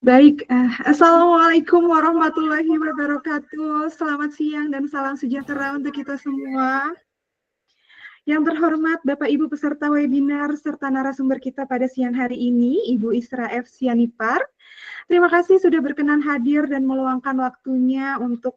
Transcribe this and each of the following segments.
Baik, Assalamualaikum warahmatullahi wabarakatuh. Selamat siang dan salam sejahtera untuk kita semua. Yang terhormat Bapak Ibu peserta webinar serta narasumber kita pada siang hari ini, Ibu Isra F. Sianipar. Terima kasih sudah berkenan hadir dan meluangkan waktunya untuk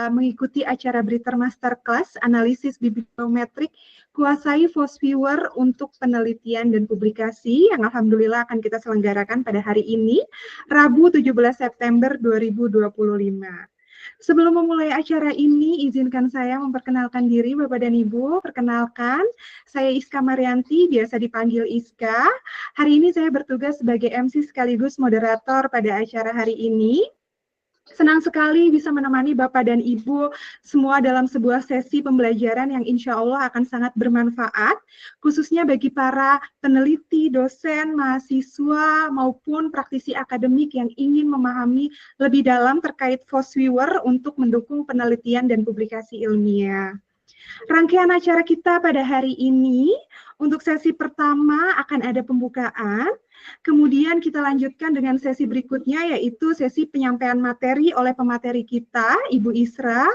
mengikuti acara Briter Masterclass Analisis Bibliometrik Kuasai Fosviewer untuk penelitian dan publikasi yang alhamdulillah akan kita selenggarakan pada hari ini, Rabu 17 September 2025. Sebelum memulai acara ini, izinkan saya memperkenalkan diri Bapak dan Ibu. Perkenalkan, saya Iska Marianti, biasa dipanggil Iska. Hari ini saya bertugas sebagai MC sekaligus moderator pada acara hari ini. Senang sekali bisa menemani Bapak dan Ibu semua dalam sebuah sesi pembelajaran yang insya Allah akan sangat bermanfaat, khususnya bagi para peneliti, dosen, mahasiswa, maupun praktisi akademik yang ingin memahami lebih dalam terkait Fosviewer untuk mendukung penelitian dan publikasi ilmiah. Rangkaian acara kita pada hari ini, untuk sesi pertama akan ada pembukaan, kemudian kita lanjutkan dengan sesi berikutnya, yaitu sesi penyampaian materi oleh pemateri kita, Ibu Isra,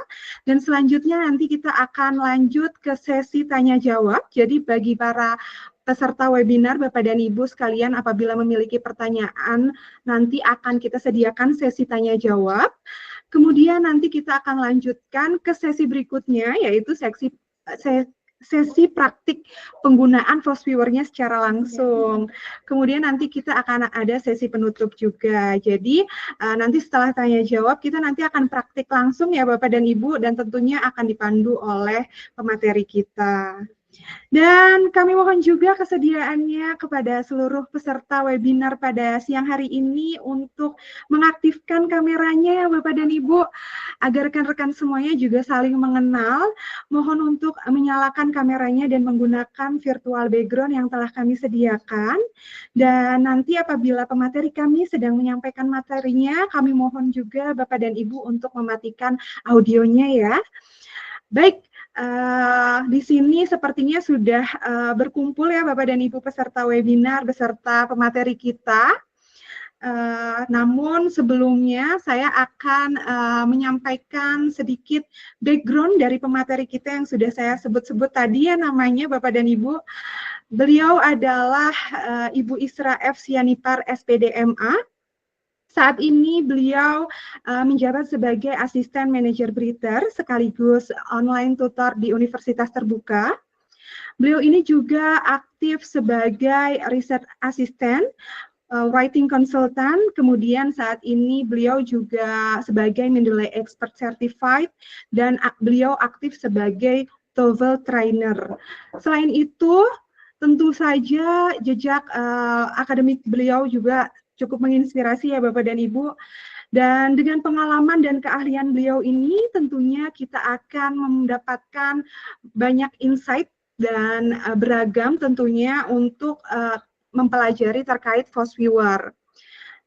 dan selanjutnya nanti kita akan lanjut ke sesi tanya-jawab. Jadi bagi para peserta webinar, Bapak dan Ibu sekalian, apabila memiliki pertanyaan, nanti akan kita sediakan sesi tanya-jawab. Kemudian nanti kita akan lanjutkan ke sesi berikutnya, yaitu sesi praktik penggunaan Fosviewer-nya secara langsung. Kemudian nanti kita akan ada sesi penutup juga. Jadi nanti setelah tanya jawab, kita nanti akan praktik langsung ya Bapak dan Ibu, dan tentunya akan dipandu oleh pemateri kita. Dan kami mohon juga kesediaannya kepada seluruh peserta webinar pada siang hari ini untuk mengaktifkan kameranya ya Bapak dan Ibu, agar rekan-rekan semuanya juga saling mengenal. Mohon untuk menyalakan kameranya dan menggunakan virtual background yang telah kami sediakan. Dan nanti apabila pemateri kami sedang menyampaikan materinya, kami mohon juga Bapak dan Ibu untuk mematikan audionya ya. Baik, di sini sepertinya sudah berkumpul ya Bapak dan Ibu peserta webinar beserta pemateri kita. Namun sebelumnya saya akan menyampaikan sedikit background dari pemateri kita yang sudah saya sebut-sebut tadi ya namanya Bapak dan Ibu. Beliau adalah Ibu Isra F. Sianipar, SPDMA. Saat ini beliau menjabat sebagai asisten manajer Briter sekaligus online tutor di Universitas Terbuka. Beliau ini juga aktif sebagai riset asisten, writing consultant, kemudian saat ini beliau juga sebagai Mendeley Expert Certified, dan beliau aktif sebagai TOEFL trainer. Selain itu, tentu saja jejak akademik beliau juga cukup menginspirasi ya Bapak dan Ibu. Dan dengan pengalaman dan keahlian beliau ini tentunya kita akan mendapatkan banyak insight dan beragam tentunya untuk mempelajari terkait Fosviewer.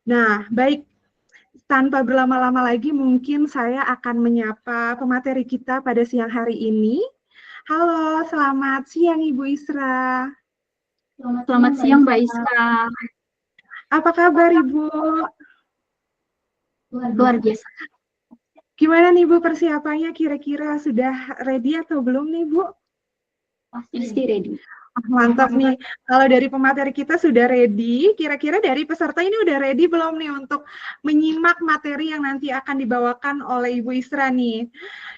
Nah, baik, tanpa berlama-lama lagi mungkin saya akan menyapa pemateri kita pada siang hari ini. Halo, selamat siang Ibu Isra. Selamat siang Mbak Iska. Apa kabar Ibu? Luar biasa. Gimana nih Bu persiapannya, kira-kira sudah ready atau belum nih Bu? Pasti ready. Mantap nih, kalau dari pemateri kita sudah ready, kira-kira dari peserta ini udah ready belum nih untuk menyimak materi yang nanti akan dibawakan oleh Ibu Isra nih?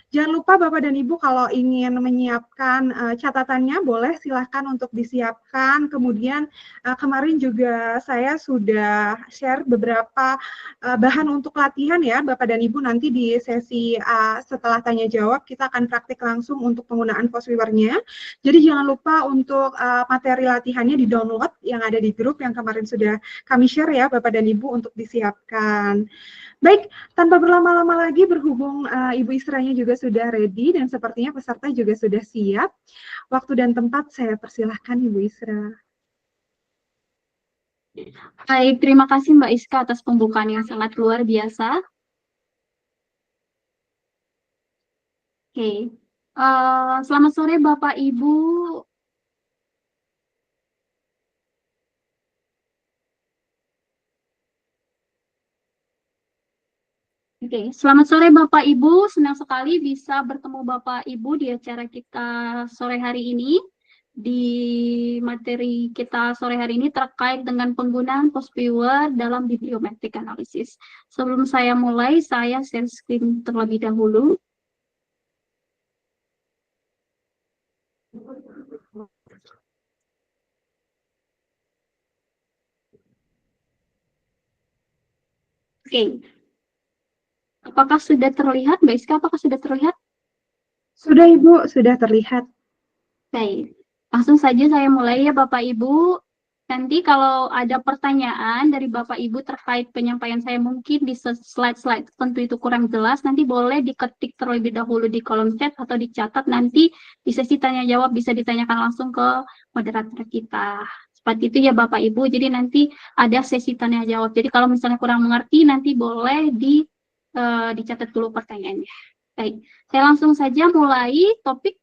Jangan lupa Bapak dan Ibu kalau ingin menyiapkan catatannya boleh silahkan untuk disiapkan. Kemudian kemarin juga saya sudah share beberapa bahan untuk latihan ya Bapak dan Ibu, nanti di sesi setelah tanya jawab kita akan praktik langsung untuk penggunaan Fosviewer-nya. Jadi jangan lupa untuk materi latihannya di download yang ada di grup yang kemarin sudah kami share ya Bapak dan Ibu untuk disiapkan. Baik, tanpa berlama-lama lagi berhubung Ibu Isranya juga sudah ready dan sepertinya peserta juga sudah siap. Waktu dan tempat saya persilahkan Ibu Isra. Baik, terima kasih Mbak Iska atas pembukaan yang sangat luar biasa. Oke, selamat sore Bapak Ibu. Oke, selamat sore Bapak Ibu. Senang sekali bisa bertemu Bapak Ibu di acara kita sore hari ini. Di materi kita sore hari ini terkait dengan penggunaan post viewer dalam bibliometric analysis. Sebelum saya mulai, saya share screen terlebih dahulu. Oke, apakah sudah terlihat, Mbak Iska? Apakah sudah terlihat? Sudah Ibu, sudah terlihat. Baik, langsung saja saya mulai ya Bapak Ibu. Nanti kalau ada pertanyaan dari Bapak Ibu terkait penyampaian saya mungkin di slide-slide tentu itu kurang jelas, nanti boleh diketik terlebih dahulu di kolom chat atau dicatat nanti di sesi tanya jawab bisa ditanyakan langsung ke moderator kita. Seperti itu ya Bapak Ibu, jadi nanti ada sesi tanya jawab. Jadi kalau misalnya kurang mengerti nanti boleh dicatat dulu pertanyaannya. Baik, saya langsung saja mulai topik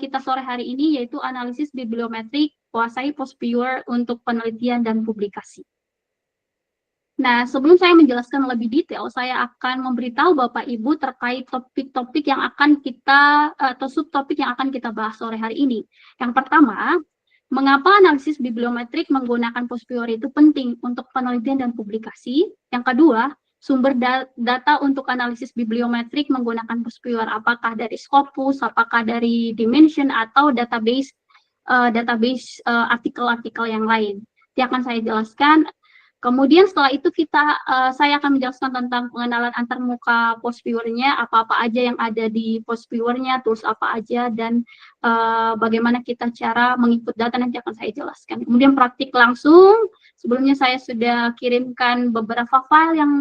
kita sore hari ini yaitu analisis bibliometrik kuasai post viewer untuk penelitian dan publikasi. Nah, sebelum saya menjelaskan lebih detail, saya akan memberitahu Bapak Ibu terkait topik-topik yang akan kita atau subtopik yang akan kita bahas sore hari ini. Yang pertama, mengapa analisis bibliometrik menggunakan post viewer itu penting untuk penelitian dan publikasi? Yang kedua, sumber data untuk analisis bibliometrik menggunakan post viewer, apakah dari Scopus, apakah dari Dimension, atau database artikel-artikel yang lain. Yang akan saya jelaskan. Kemudian setelah itu saya akan menjelaskan tentang pengenalan antarmuka post viewer-nya, apa-apa aja yang ada di post viewer-nya, tools apa aja, dan bagaimana kita cara menginput data nanti akan saya jelaskan. Kemudian praktik langsung, sebelumnya saya sudah kirimkan beberapa file yang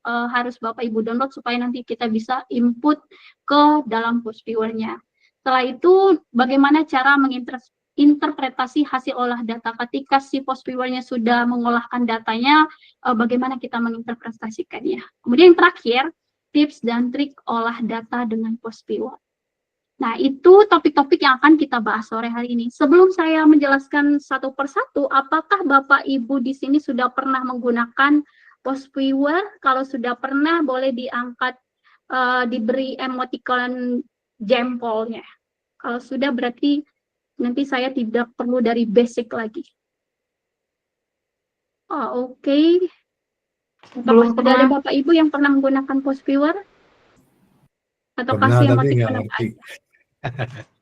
harus Bapak Ibu download supaya nanti kita bisa input ke dalam post viewer-nya. Setelah itu, bagaimana cara interpretasi hasil olah data ketika si post viewer-nya sudah mengolahkan datanya, bagaimana kita menginterpretasikannya. Kemudian yang terakhir, tips dan trik olah data dengan post viewer. Nah, itu topik-topik yang akan kita bahas sore hari ini. Sebelum saya menjelaskan satu persatu, apakah Bapak Ibu di sini sudah pernah menggunakan post viewer? Kalau sudah pernah, boleh diangkat, diberi emoticon jempolnya. Kalau sudah, berarti nanti saya tidak perlu dari basic lagi. Oh, oke. Apakah sudah ada Bapak Ibu yang pernah menggunakan post viewer? Atau kasih emoticon apa aja?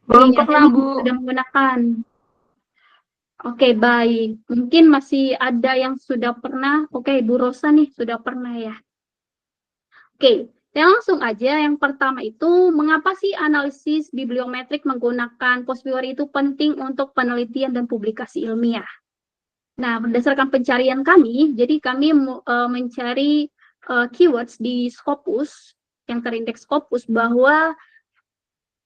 Belum pernah, Bu. Sudah menggunakan. Oke, baik. Mungkin masih ada yang sudah pernah. Oke, Bu Rosa nih sudah pernah ya. Oke, ya langsung aja. Yang pertama itu, mengapa sih analisis bibliometrik menggunakan post viewer itu penting untuk penelitian dan publikasi ilmiah? Nah, berdasarkan pencarian kami, jadi kami mencari keywords di Scopus, yang terindeks Scopus, bahwa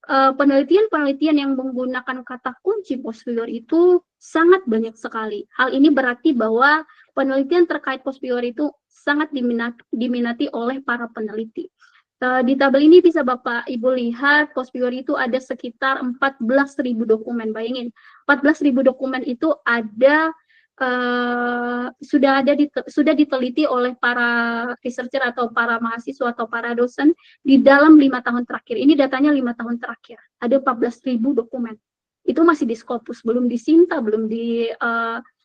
penelitian-penelitian yang menggunakan kata kunci post viewer itu sangat banyak sekali. Hal ini berarti bahwa penelitian terkait post viewer itu sangat diminati oleh para peneliti. Di tabel ini bisa Bapak Ibu lihat post viewer itu ada sekitar 14.000 dokumen. Bayangin, 14.000 dokumen itu ada sudah diteliti oleh para researcher atau para mahasiswa atau para dosen di dalam 5 tahun terakhir. Ini datanya 5 tahun terakhir. Ada 14.000 dokumen. Itu masih di Scopus, belum di Sinta, belum di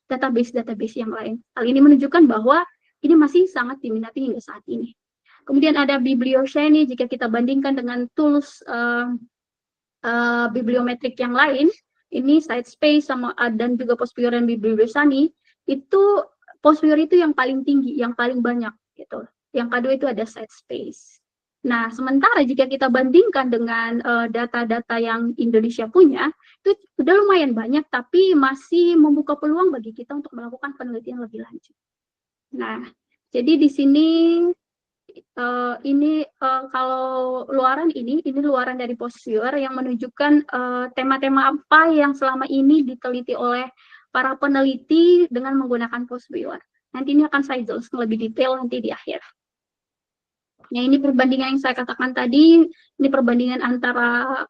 database-database yang lain. Hal ini menunjukkan bahwa ini masih sangat diminati hingga saat ini. Kemudian ada Biblioshiny, jika kita bandingkan dengan tools bibliometrik yang lain, ini Sitespace sama dan juga post viewer dan Biblioshiny, itu post viewer itu yang paling tinggi, yang paling banyak gitu. Yang kedua itu ada Sitespace. Nah, sementara jika kita bandingkan dengan data-data yang Indonesia punya, itu sudah lumayan banyak, tapi masih membuka peluang bagi kita untuk melakukan penelitian lebih lanjut. Nah, jadi di sini kalau luaran ini luaran dari post viewer yang menunjukkan tema-tema apa yang selama ini diteliti oleh para peneliti dengan menggunakan post viewer. Nanti ini akan saya jelaskan lebih detail nanti di akhir. Nah, ini perbandingan yang saya katakan tadi, ini perbandingan antara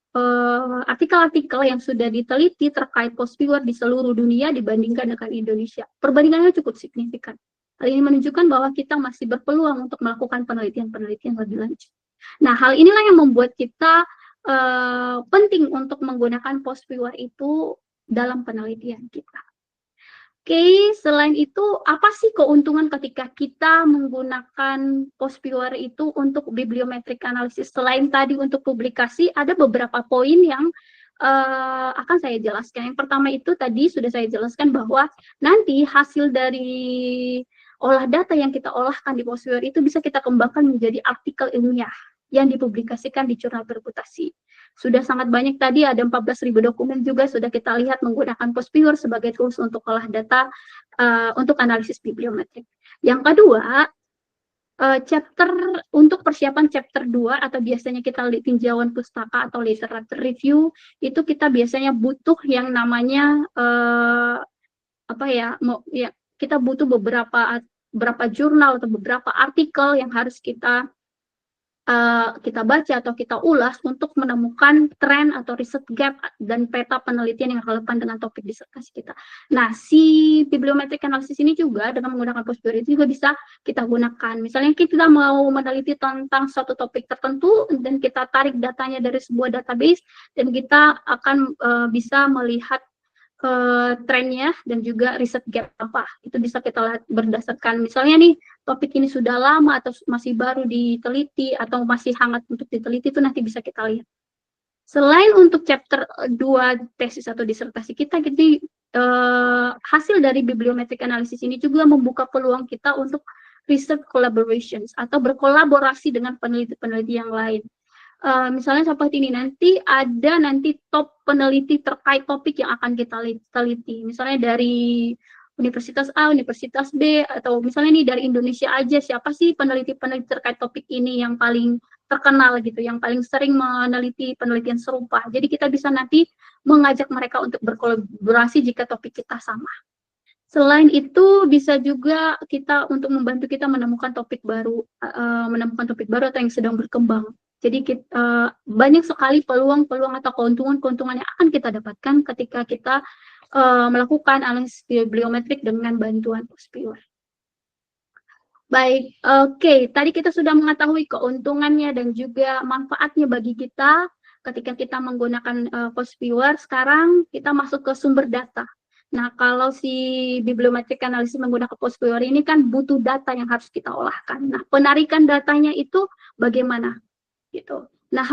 artikel-artikel yang sudah diteliti terkait post viewer di seluruh dunia dibandingkan dengan Indonesia. Perbandingannya cukup signifikan. Hal ini menunjukkan bahwa kita masih berpeluang untuk melakukan penelitian-penelitian lebih lanjut. Nah, hal inilah yang membuat kita penting untuk menggunakan post viewer itu dalam penelitian kita. Oke, selain itu apa sih keuntungan ketika kita menggunakan post viewer itu untuk bibliometric analysis? Selain tadi untuk publikasi, ada beberapa poin yang akan saya jelaskan. Yang pertama itu tadi sudah saya jelaskan bahwa nanti hasil dari olah data yang kita olahkan di post viewer itu bisa kita kembangkan menjadi artikel ilmiah yang dipublikasikan di jurnal berputasi. Sudah sangat banyak tadi, ada 14.000 dokumen juga sudah kita lihat menggunakan post viewer sebagai tools untuk olah data untuk analisis bibliometrik. Yang kedua, chapter untuk persiapan chapter 2 atau biasanya kita tinjauan pustaka atau literature review, itu kita biasanya butuh yang namanya kita butuh beberapa jurnal atau beberapa artikel yang harus kita baca atau kita ulas untuk menemukan tren atau riset gap dan peta penelitian yang relevan dengan topik disertasi kita. Nah, si bibliometric analysis ini juga dengan menggunakan post viewer itu juga bisa kita gunakan. Misalnya kita mau meneliti tentang suatu topik tertentu dan kita tarik datanya dari sebuah database dan kita akan bisa melihat trennya dan juga riset gap apa. Itu bisa kita lihat berdasarkan misalnya nih topik ini sudah lama atau masih baru diteliti atau masih hangat untuk diteliti, itu nanti bisa kita lihat. Selain untuk chapter 2 tesis atau disertasi kita, jadi hasil dari bibliometric analysis ini juga membuka peluang kita untuk research collaborations atau berkolaborasi dengan peneliti-peneliti yang lain. Misalnya seperti ini, nanti ada top peneliti terkait topik yang akan kita teliti. Misalnya dari Universitas A, Universitas B, atau misalnya nih dari Indonesia aja, siapa sih peneliti-peneliti terkait topik ini yang paling terkenal gitu, yang paling sering meneliti penelitian serupa. Jadi kita bisa nanti mengajak mereka untuk berkolaborasi jika topik kita sama. Selain itu bisa juga kita untuk membantu kita menemukan topik baru atau yang sedang berkembang. Jadi banyak sekali peluang-peluang atau keuntungan-keuntungan yang akan kita dapatkan ketika kita melakukan analisis bibliometrik dengan bantuan post viewer. Baik, oke. Tadi kita sudah mengetahui keuntungannya dan juga manfaatnya bagi kita ketika kita menggunakan post viewer. Sekarang kita masuk ke sumber data. Nah, kalau si bibliometric analysis menggunakan post viewer ini kan butuh data yang harus kita olahkan. Nah, penarikan datanya itu bagaimana? Gitu. Nah,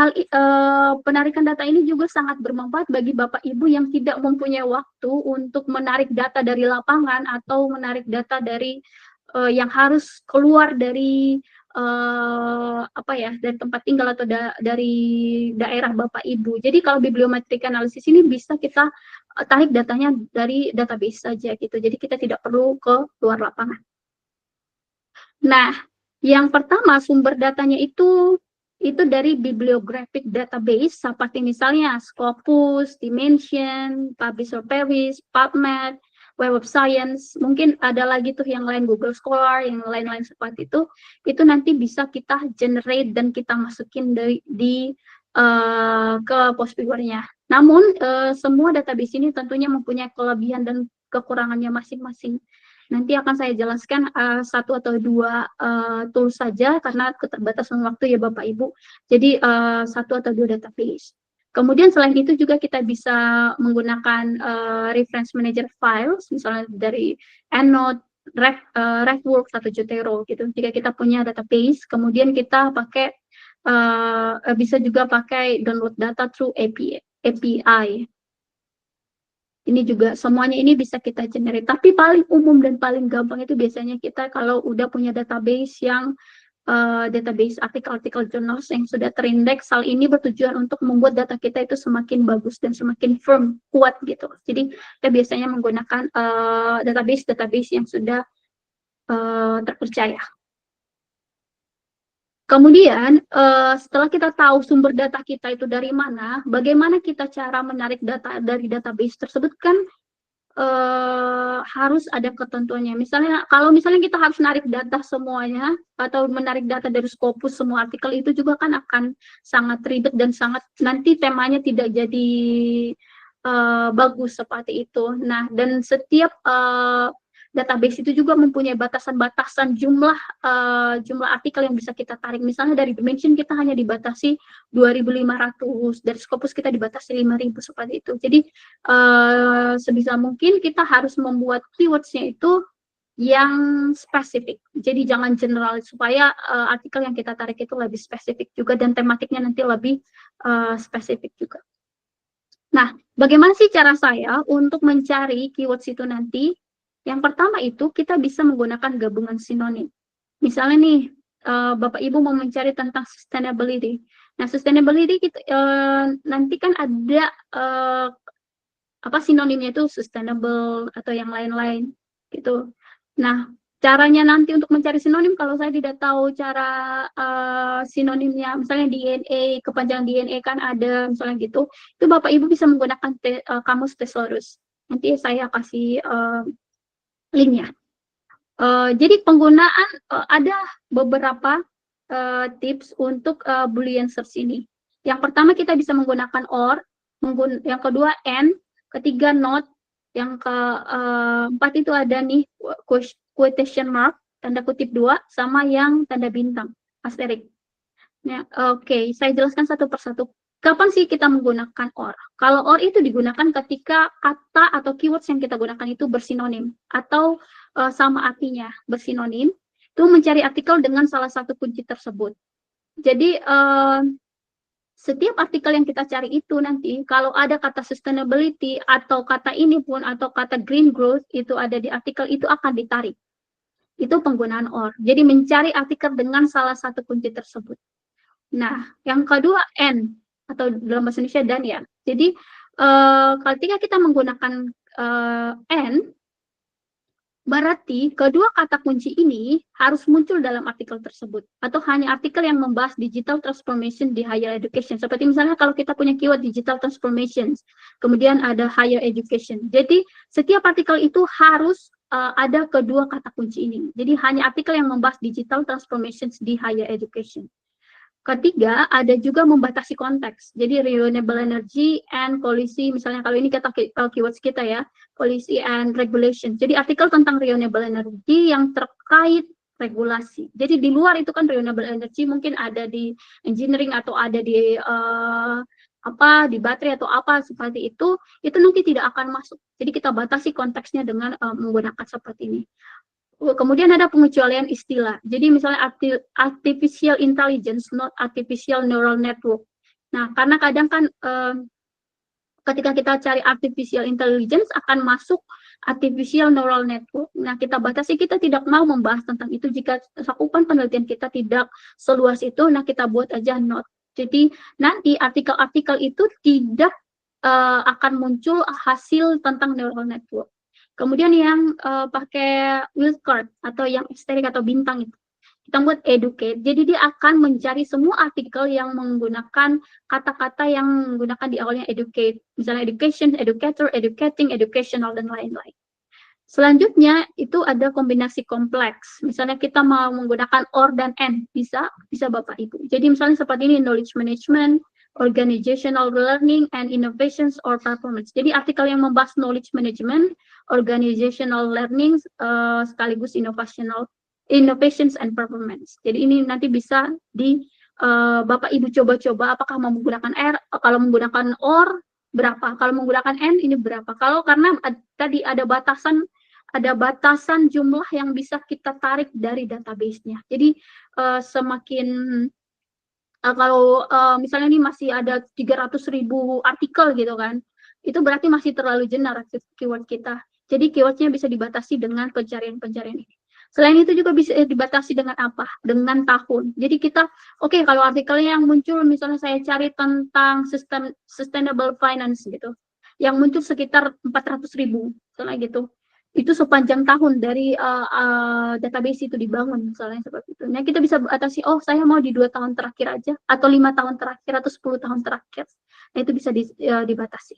penarikan data ini juga sangat bermanfaat bagi Bapak Ibu yang tidak mempunyai waktu untuk menarik data dari lapangan atau menarik data dari yang harus keluar dari dari tempat tinggal atau dari daerah Bapak Ibu. Jadi kalau bibliometric analysis ini bisa kita tarik datanya dari database saja gitu. Jadi kita tidak perlu ke luar lapangan. Nah, yang pertama sumber datanya itu dari bibliographic database seperti misalnya Scopus, Dimension, Publish or Perish, PubMed, Web of Science, mungkin ada lagi tuh yang lain Google Scholar, yang lain-lain seperti itu nanti bisa kita generate dan kita masukin ke post viewer-nya. Namun semua database ini tentunya mempunyai kelebihan dan kekurangannya masing-masing. Nanti akan saya jelaskan satu atau dua tools saja karena keterbatasan waktu ya Bapak Ibu. Jadi satu atau dua database. Kemudian selain itu juga kita bisa menggunakan reference manager files, misalnya dari EndNote, RefWorks atau Zotero gitu. Jika kita punya database, kemudian kita pakai bisa juga pakai download data through API. Ini juga semuanya ini bisa kita generate. Tapi paling umum dan paling gampang itu biasanya kita kalau udah punya database yang database artikel-artikel jurnals yang sudah terindeks. Hal ini bertujuan untuk membuat data kita itu semakin bagus dan semakin firm, kuat gitu. Jadi kita biasanya menggunakan database yang sudah terpercaya. Kemudian, setelah kita tahu sumber data kita itu dari mana, bagaimana kita cara menarik data dari database tersebut kan harus ada ketentuannya. Misalnya, kalau misalnya kita harus menarik data semuanya, atau menarik data dari Scopus semua artikel itu juga kan akan sangat ribet dan sangat nanti temanya tidak jadi bagus seperti itu. Nah, dan setiap database itu juga mempunyai batasan-batasan jumlah jumlah artikel yang bisa kita tarik. Misalnya dari dimension kita hanya dibatasi 2.500, dari Scopus kita dibatasi 5.000 seperti itu. Jadi sebisa mungkin kita harus membuat keywords-nya itu yang spesifik. Jadi jangan general supaya artikel yang kita tarik itu lebih spesifik juga dan tematiknya nanti lebih spesifik juga. Nah, bagaimana sih cara saya untuk mencari keywords itu nanti? Yang pertama itu kita bisa menggunakan gabungan sinonim. Misalnya nih, Bapak Ibu mau mencari tentang sustainability. Nah, sustainability kita, nanti kan ada sinonimnya itu sustainable atau yang lain-lain gitu. Nah, caranya nanti untuk mencari sinonim kalau saya tidak tahu cara sinonimnya, misalnya DNA, kepanjangan DNA kan ada misalnya gitu, itu Bapak Ibu bisa menggunakan kamus thesaurus. Nanti saya kasih linknya. Jadi penggunaan ada beberapa tips untuk Boolean search ini. Yang pertama kita bisa menggunakan or, yang kedua and, ketiga not, yang keempat itu ada nih quotation mark, tanda kutip 2, sama yang tanda bintang, asterik. Ya, oke, saya jelaskan satu persatu. Kapan sih kita menggunakan or? Kalau or itu digunakan ketika kata atau keywords yang kita gunakan itu bersinonim atau sama artinya bersinonim, itu mencari artikel dengan salah satu kunci tersebut. Jadi setiap artikel yang kita cari itu nanti kalau ada kata sustainability atau kata ini pun atau kata green growth itu ada di artikel itu akan ditarik. Itu penggunaan or. Jadi mencari artikel dengan salah satu kunci tersebut. Nah, yang kedua and atau dalam bahasa Indonesia dan ya. Jadi ketika kita menggunakan and berarti kedua kata kunci ini harus muncul dalam artikel tersebut atau hanya artikel yang membahas digital transformation di higher education. Seperti misalnya kalau kita punya keyword digital transformation, kemudian ada higher education. Jadi setiap artikel itu harus ada kedua kata kunci ini. Jadi hanya artikel yang membahas digital transformation di higher education. Ketiga, ada juga membatasi konteks. Jadi renewable energy and policy, misalnya kalau ini kata keywords kita ya, policy and regulation. Jadi artikel tentang renewable energy yang terkait regulasi. Jadi di luar itu kan renewable energy mungkin ada di engineering atau ada di di baterai atau apa seperti itu nanti tidak akan masuk. Jadi kita batasi konteksnya dengan menggunakan seperti ini. Kemudian ada pengecualian istilah. Jadi misalnya artificial intelligence, not artificial neural network. Nah, karena kadang kan ketika kita cari artificial intelligence akan masuk artificial neural network. Nah, kita batasi, kita tidak mau membahas tentang itu jika cakupan penelitian kita tidak seluas itu, nah kita buat aja not. Jadi nanti artikel-artikel itu tidak akan muncul hasil tentang neural network. Kemudian yang pakai wildcard atau yang asterik atau bintang itu, kita buat educate. Jadi dia akan mencari semua artikel yang menggunakan kata-kata yang menggunakan di awalnya educate. Misalnya education, educator, educating, educational, dan lain-lain. Selanjutnya itu ada kombinasi kompleks. Misalnya kita mau menggunakan or dan and, bisa Bapak Ibu. Jadi misalnya seperti ini knowledge management, organizational learning and innovations or performance. Jadi artikel yang membahas knowledge management, organizational learning sekaligus innovations and performance. Jadi ini nanti bisa di Bapak Ibu coba-coba apakah mau menggunakan R, kalau menggunakan or berapa, kalau menggunakan N ini berapa. Kalau karena tadi ada batasan jumlah yang bisa kita tarik dari database-nya. Jadi semakin kalau misalnya ini masih ada 300.000 artikel gitu kan, itu berarti masih terlalu jenar keyword kita. Jadi keywordnya bisa dibatasi dengan pencarian-pencarian ini. Selain itu juga bisa dibatasi dengan apa? Dengan tahun. Jadi kita, oke, kalau artikelnya yang muncul, misalnya saya cari tentang sustainable finance gitu, yang muncul sekitar 400.000, misalnya gitu. Itu sepanjang tahun dari database itu dibangun, misalnya seperti itu. Nah, kita bisa batasi, oh saya mau di 2 tahun terakhir aja, atau 5 tahun terakhir, atau 10 tahun terakhir. Nah, itu bisa dibatasi.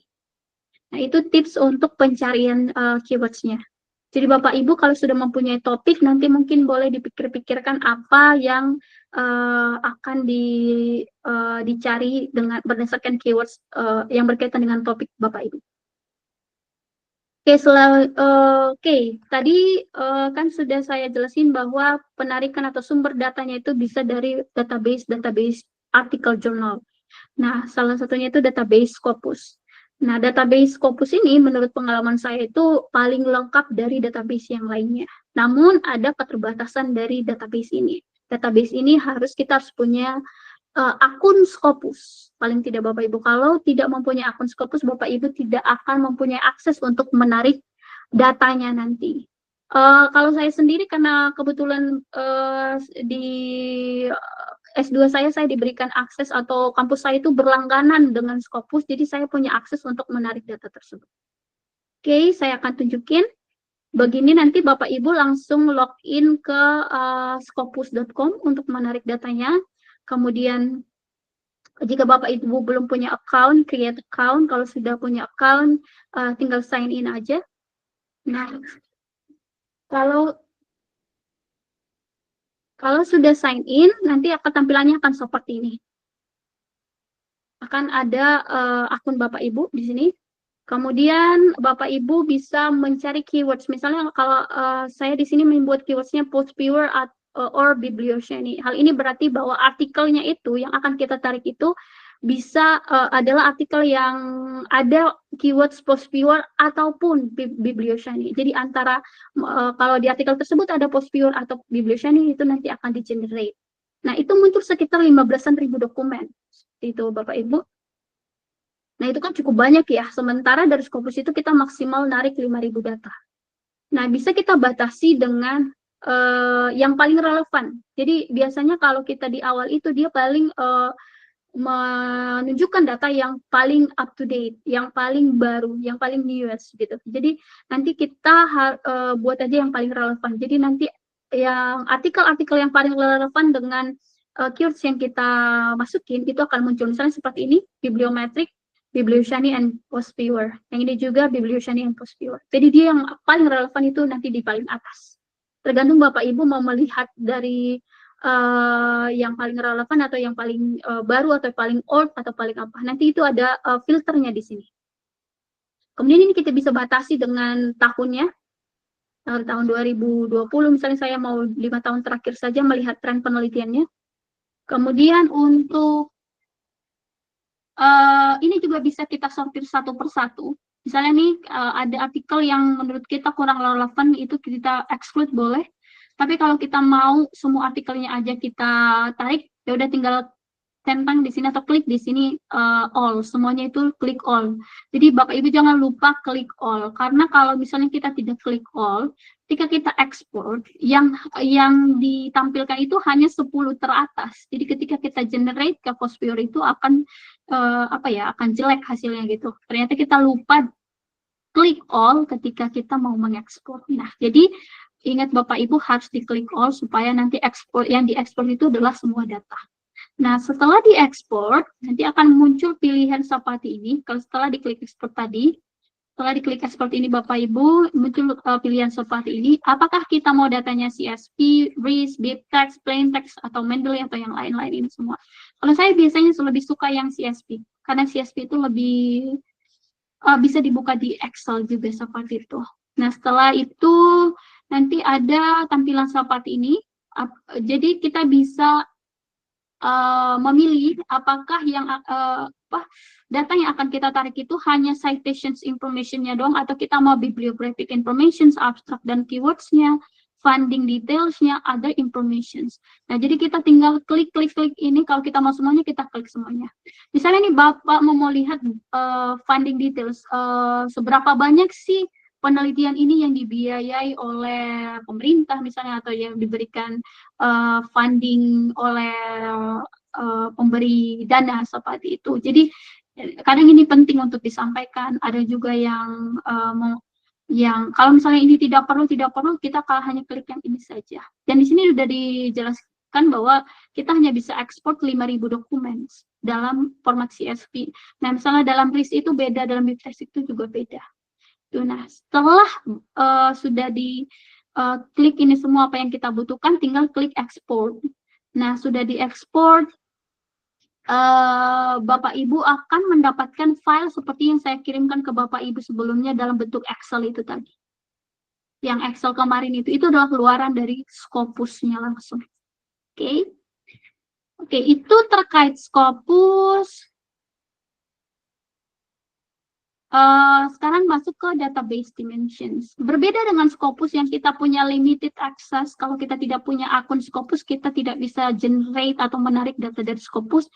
Nah, itu tips untuk pencarian keywords-nya. Jadi Bapak Ibu kalau sudah mempunyai topik, nanti mungkin boleh dipikir-pikirkan apa yang akan dicari dengan berdasarkan keywords yang berkaitan dengan topik Bapak Ibu. Oke, tadi kan sudah saya jelasin bahwa penarikan atau sumber datanya itu bisa dari database artikel jurnal. Nah, salah satunya itu database Scopus. Nah, database Scopus ini menurut pengalaman saya itu paling lengkap dari database yang lainnya. Namun ada keterbatasan dari database ini. Database ini kita harus punya akun Scopus. Paling tidak Bapak Ibu, kalau tidak mempunyai akun Scopus, Bapak Ibu tidak akan mempunyai akses untuk menarik datanya nanti. Kalau saya sendiri karena kebetulan di S2 saya diberikan akses atau kampus saya itu berlangganan dengan Scopus, jadi saya punya akses untuk menarik data tersebut. Oke, saya akan tunjukin. Begini nanti Bapak Ibu langsung login ke scopus.com untuk menarik datanya. Kemudian jika Bapak Ibu belum punya account, create account. Kalau sudah punya account, tinggal sign in aja. Nah, kalau sudah sign in, nanti tampilannya akan seperti ini. Akan ada akun Bapak Ibu di sini. Kemudian Bapak Ibu bisa mencari keywords. Misalnya kalau saya di sini membuat keywordsnya post-viewer or biblioshiny. Hal ini berarti bahwa artikelnya itu yang akan kita tarik itu bisa adalah artikel yang ada keywords post-viewer ataupun biblioshiny. Jadi antara kalau di artikel tersebut ada post-viewer atau biblioshiny itu nanti akan di-generate. Nah, itu muncul sekitar 15-an ribu dokumen. Itu Bapak Ibu. Nah, itu kan cukup banyak ya. Sementara dari Scopus itu kita maksimal narik 5.000 data. Nah, bisa kita batasi dengan yang paling relevan. Jadi, biasanya kalau kita di awal itu, dia paling menunjukkan data yang paling up to date, yang paling baru, yang paling newest gitu. Jadi, nanti kita buat aja yang paling relevan. Jadi, nanti yang artikel-artikel yang paling relevan dengan keywords yang kita masukin, itu akan muncul. Misalnya seperti ini, bibliometric, biblioshiny and post viewer. Yang ini juga biblioshiny and post viewer. Jadi dia yang paling relevan itu nanti di paling atas. Tergantung Bapak Ibu mau melihat dari yang paling relevan atau yang paling baru atau paling old atau paling apa. Nanti itu ada filternya di sini. Kemudian ini kita bisa batasi dengan tahunnya. Tahun 2020 misalnya saya mau 5 tahun terakhir saja melihat tren penelitiannya. Kemudian untuk ini juga bisa kita sortir satu persatu. Misalnya nih ada artikel yang menurut kita kurang relevan, itu kita exclude boleh. Tapi kalau kita mau semua artikelnya aja kita tarik, ya udah tinggal centang di sini atau klik di sini all, semuanya itu klik all. Jadi Bapak Ibu jangan lupa klik all, karena kalau misalnya kita tidak klik all, ketika kita export, yang ditampilkan itu hanya 10 teratas. Jadi ketika kita generate ke Post-viewer itu akan akan jelek hasilnya gitu. Ternyata kita lupa klik all ketika kita mau mengekspor. Nah, jadi ingat Bapak Ibu harus diklik all supaya nanti yang diekspor itu adalah semua data. Nah, setelah diekspor, nanti akan muncul pilihan seperti ini. Kalau setelah diklik ekspor tadi, setelah diklik ekspor ini Bapak Ibu, muncul pilihan seperti ini. Apakah kita mau datanya CSV, RIS, BibTeX, Plain Text, atau Mendeley, atau yang lain-lain ini semua. Kalau saya biasanya lebih suka yang CSV, karena CSV itu lebih bisa dibuka di Excel juga seperti itu. Nah, setelah itu nanti ada tampilan seperti ini. Jadi kita bisa memilih apakah yang data yang akan kita tarik itu hanya citations information-nya doang, atau kita mau bibliographic information, abstract dan keywords-nya, funding details-nya, other informations. Nah, jadi kita tinggal klik ini. Kalau kita mau semuanya, kita klik semuanya. Misalnya nih Bapak mau lihat funding details, seberapa banyak sih penelitian ini yang dibiayai oleh pemerintah misalnya, atau yang diberikan funding oleh pemberi dana seperti itu. Jadi kadang ini penting untuk disampaikan. Ada juga yang kalau misalnya ini tidak perlu, kita hanya klik yang ini saja. Dan di sini sudah dijelaskan bahwa kita hanya bisa ekspor 5.000 dokumen dalam format CSV. Nah, misalnya dalam RIS itu beda, dalam BibTeX itu juga beda. Nah, setelah sudah klik ini semua apa yang kita butuhkan, tinggal klik export. Nah, sudah diekspor, Bapak Ibu akan mendapatkan file seperti yang saya kirimkan ke Bapak Ibu sebelumnya dalam bentuk Excel itu tadi. Yang Excel kemarin itu adalah keluaran dari Scopusnya langsung. Oke. Oke, itu terkait Scopus. Sekarang masuk ke database dimensions. Berbeda dengan Scopus yang kita punya limited access, kalau kita tidak punya akun Scopus, kita tidak bisa generate atau menarik data dari Scopus.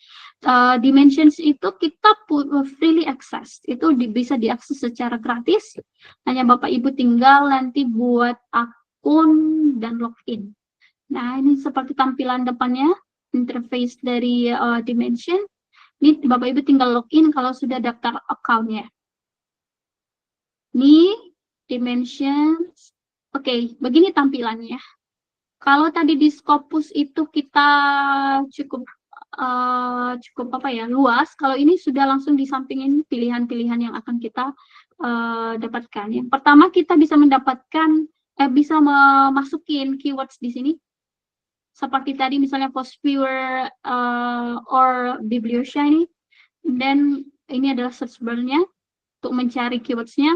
Dimensions itu kita freely access, itu bisa diakses secara gratis. Hanya Bapak Ibu tinggal nanti buat akun dan login. Nah, ini seperti tampilan depannya, interface dari Dimension. Ini Bapak Ibu tinggal login kalau sudah daftar account-nya. Ini dimensions. Oke, begini tampilannya. Kalau tadi di Scopus itu kita cukup luas. Kalau ini sudah langsung disampingin pilihan-pilihan yang akan kita dapatkan. Yang pertama kita bisa mendapatkan bisa memasukin keywords di sini. Seperti tadi misalnya post viewer or biblioshiny. Dan ini adalah search bar-nya untuk mencari keywords-nya.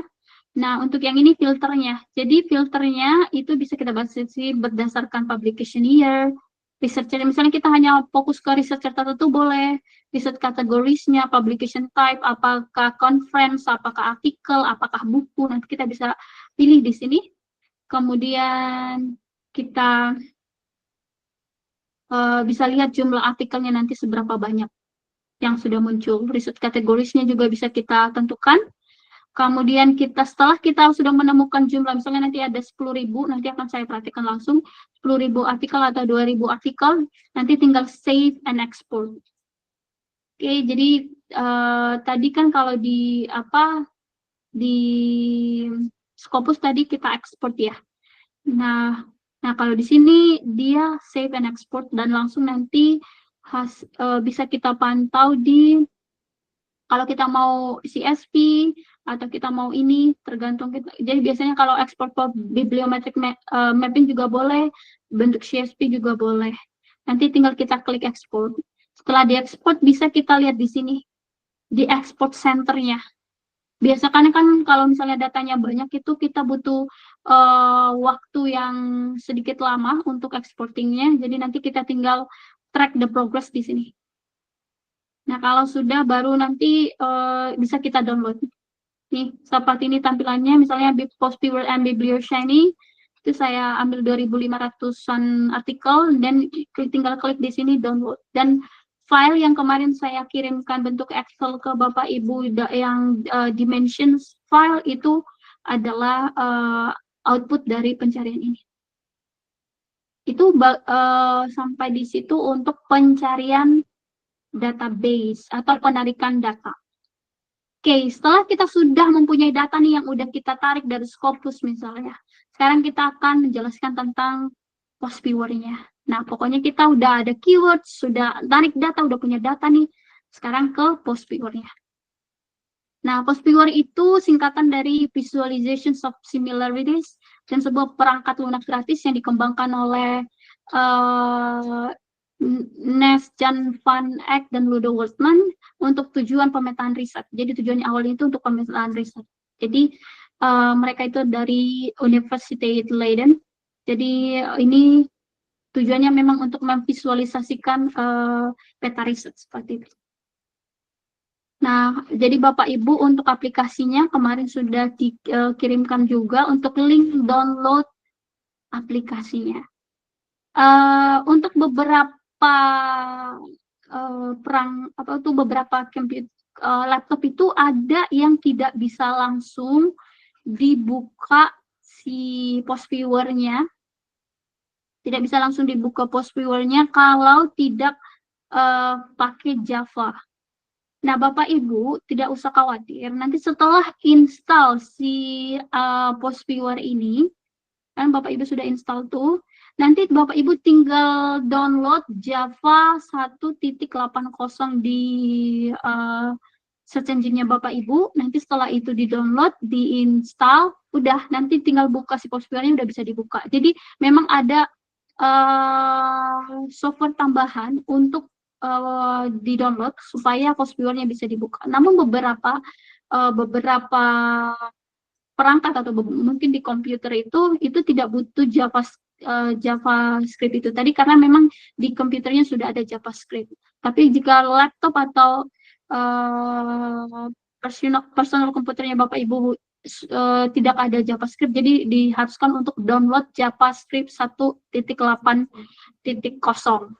Nah, untuk yang ini filternya. Jadi filternya itu bisa kita batasi berdasarkan publication year, researcher. Misalnya kita hanya fokus ke researcher tertentu boleh, research kategorisnya, publication type, apakah conference, apakah artikel, apakah buku. Nanti kita bisa pilih di sini. Kemudian kita bisa lihat jumlah artikelnya nanti seberapa banyak yang sudah muncul. Research kategorisnya juga bisa kita tentukan. Kemudian setelah kita sudah menemukan jumlah, misalnya nanti ada 10.000, nanti akan saya perhatikan langsung 10.000 artikel atau 2.000 artikel, nanti tinggal save and export. Oke, jadi tadi kan kalau di Scopus tadi kita export ya. Nah kalau di sini dia save and export dan langsung nanti bisa kita pantau di kalau kita mau CSV atau kita mau ini tergantung kita. Jadi biasanya kalau ekspor bibliometric mapping juga boleh, bentuk CSV juga boleh. Nanti tinggal kita klik export. Setelah diekspor bisa kita lihat di sini di export centernya. Biasanya kan kalau misalnya datanya banyak itu kita butuh waktu yang sedikit lama untuk exportingnya. Jadi nanti kita tinggal track the progress di sini. Nah, kalau sudah baru nanti bisa kita download. Nih, seperti ini tampilannya, misalnya post viewer and biblioshiny, itu saya ambil 2.500-an artikel, dan tinggal klik di sini download. Dan file yang kemarin saya kirimkan bentuk Excel ke Bapak Ibu yang dimensions file itu adalah output dari pencarian ini. Itu sampai di situ untuk pencarian database atau penarikan data. Oke, setelah kita sudah mempunyai data nih yang udah kita tarik dari Scopus misalnya, sekarang kita akan menjelaskan tentang post viewer-nya. Nah, pokoknya kita udah ada keyword, sudah tarik data, udah punya data nih. Sekarang ke post viewer-nya. Nah, post viewer itu singkatan dari Visualizations of Similarities dan sebuah perangkat lunak gratis yang dikembangkan oleh Ness, Jan van Eyck, dan Ludo Wortman untuk tujuan pemetaan riset. Jadi tujuannya awalnya itu untuk pemetaan riset. Jadi mereka itu dari University Leiden. Jadi ini tujuannya memang untuk memvisualisasikan peta riset seperti itu. Nah, jadi Bapak Ibu untuk aplikasinya kemarin sudah dikirimkan juga untuk link download aplikasinya. Untuk beberapa beberapa laptop itu ada yang tidak bisa langsung dibuka si post viewer-nya, tidak bisa langsung dibuka post viewer-nya kalau tidak pakai Java. Nah, Bapak Ibu tidak usah khawatir, nanti setelah install si post viewer ini, kan Bapak Ibu sudah install tuh, nanti Bapak Ibu tinggal download Java 1.80 di search engine-nya Bapak Ibu. Nanti setelah itu di-download, di-install, udah nanti tinggal buka si post viewer-nya udah bisa dibuka. Jadi memang ada software tambahan untuk di-download supaya post viewer-nya bisa dibuka. Namun beberapa perangkat atau mungkin di komputer itu tidak butuh JavaScript itu tadi karena memang di komputernya sudah ada JavaScript. Tapi jika laptop atau personal komputernya Bapak Ibu tidak ada JavaScript, jadi diharuskan untuk download JavaScript 1.8.0.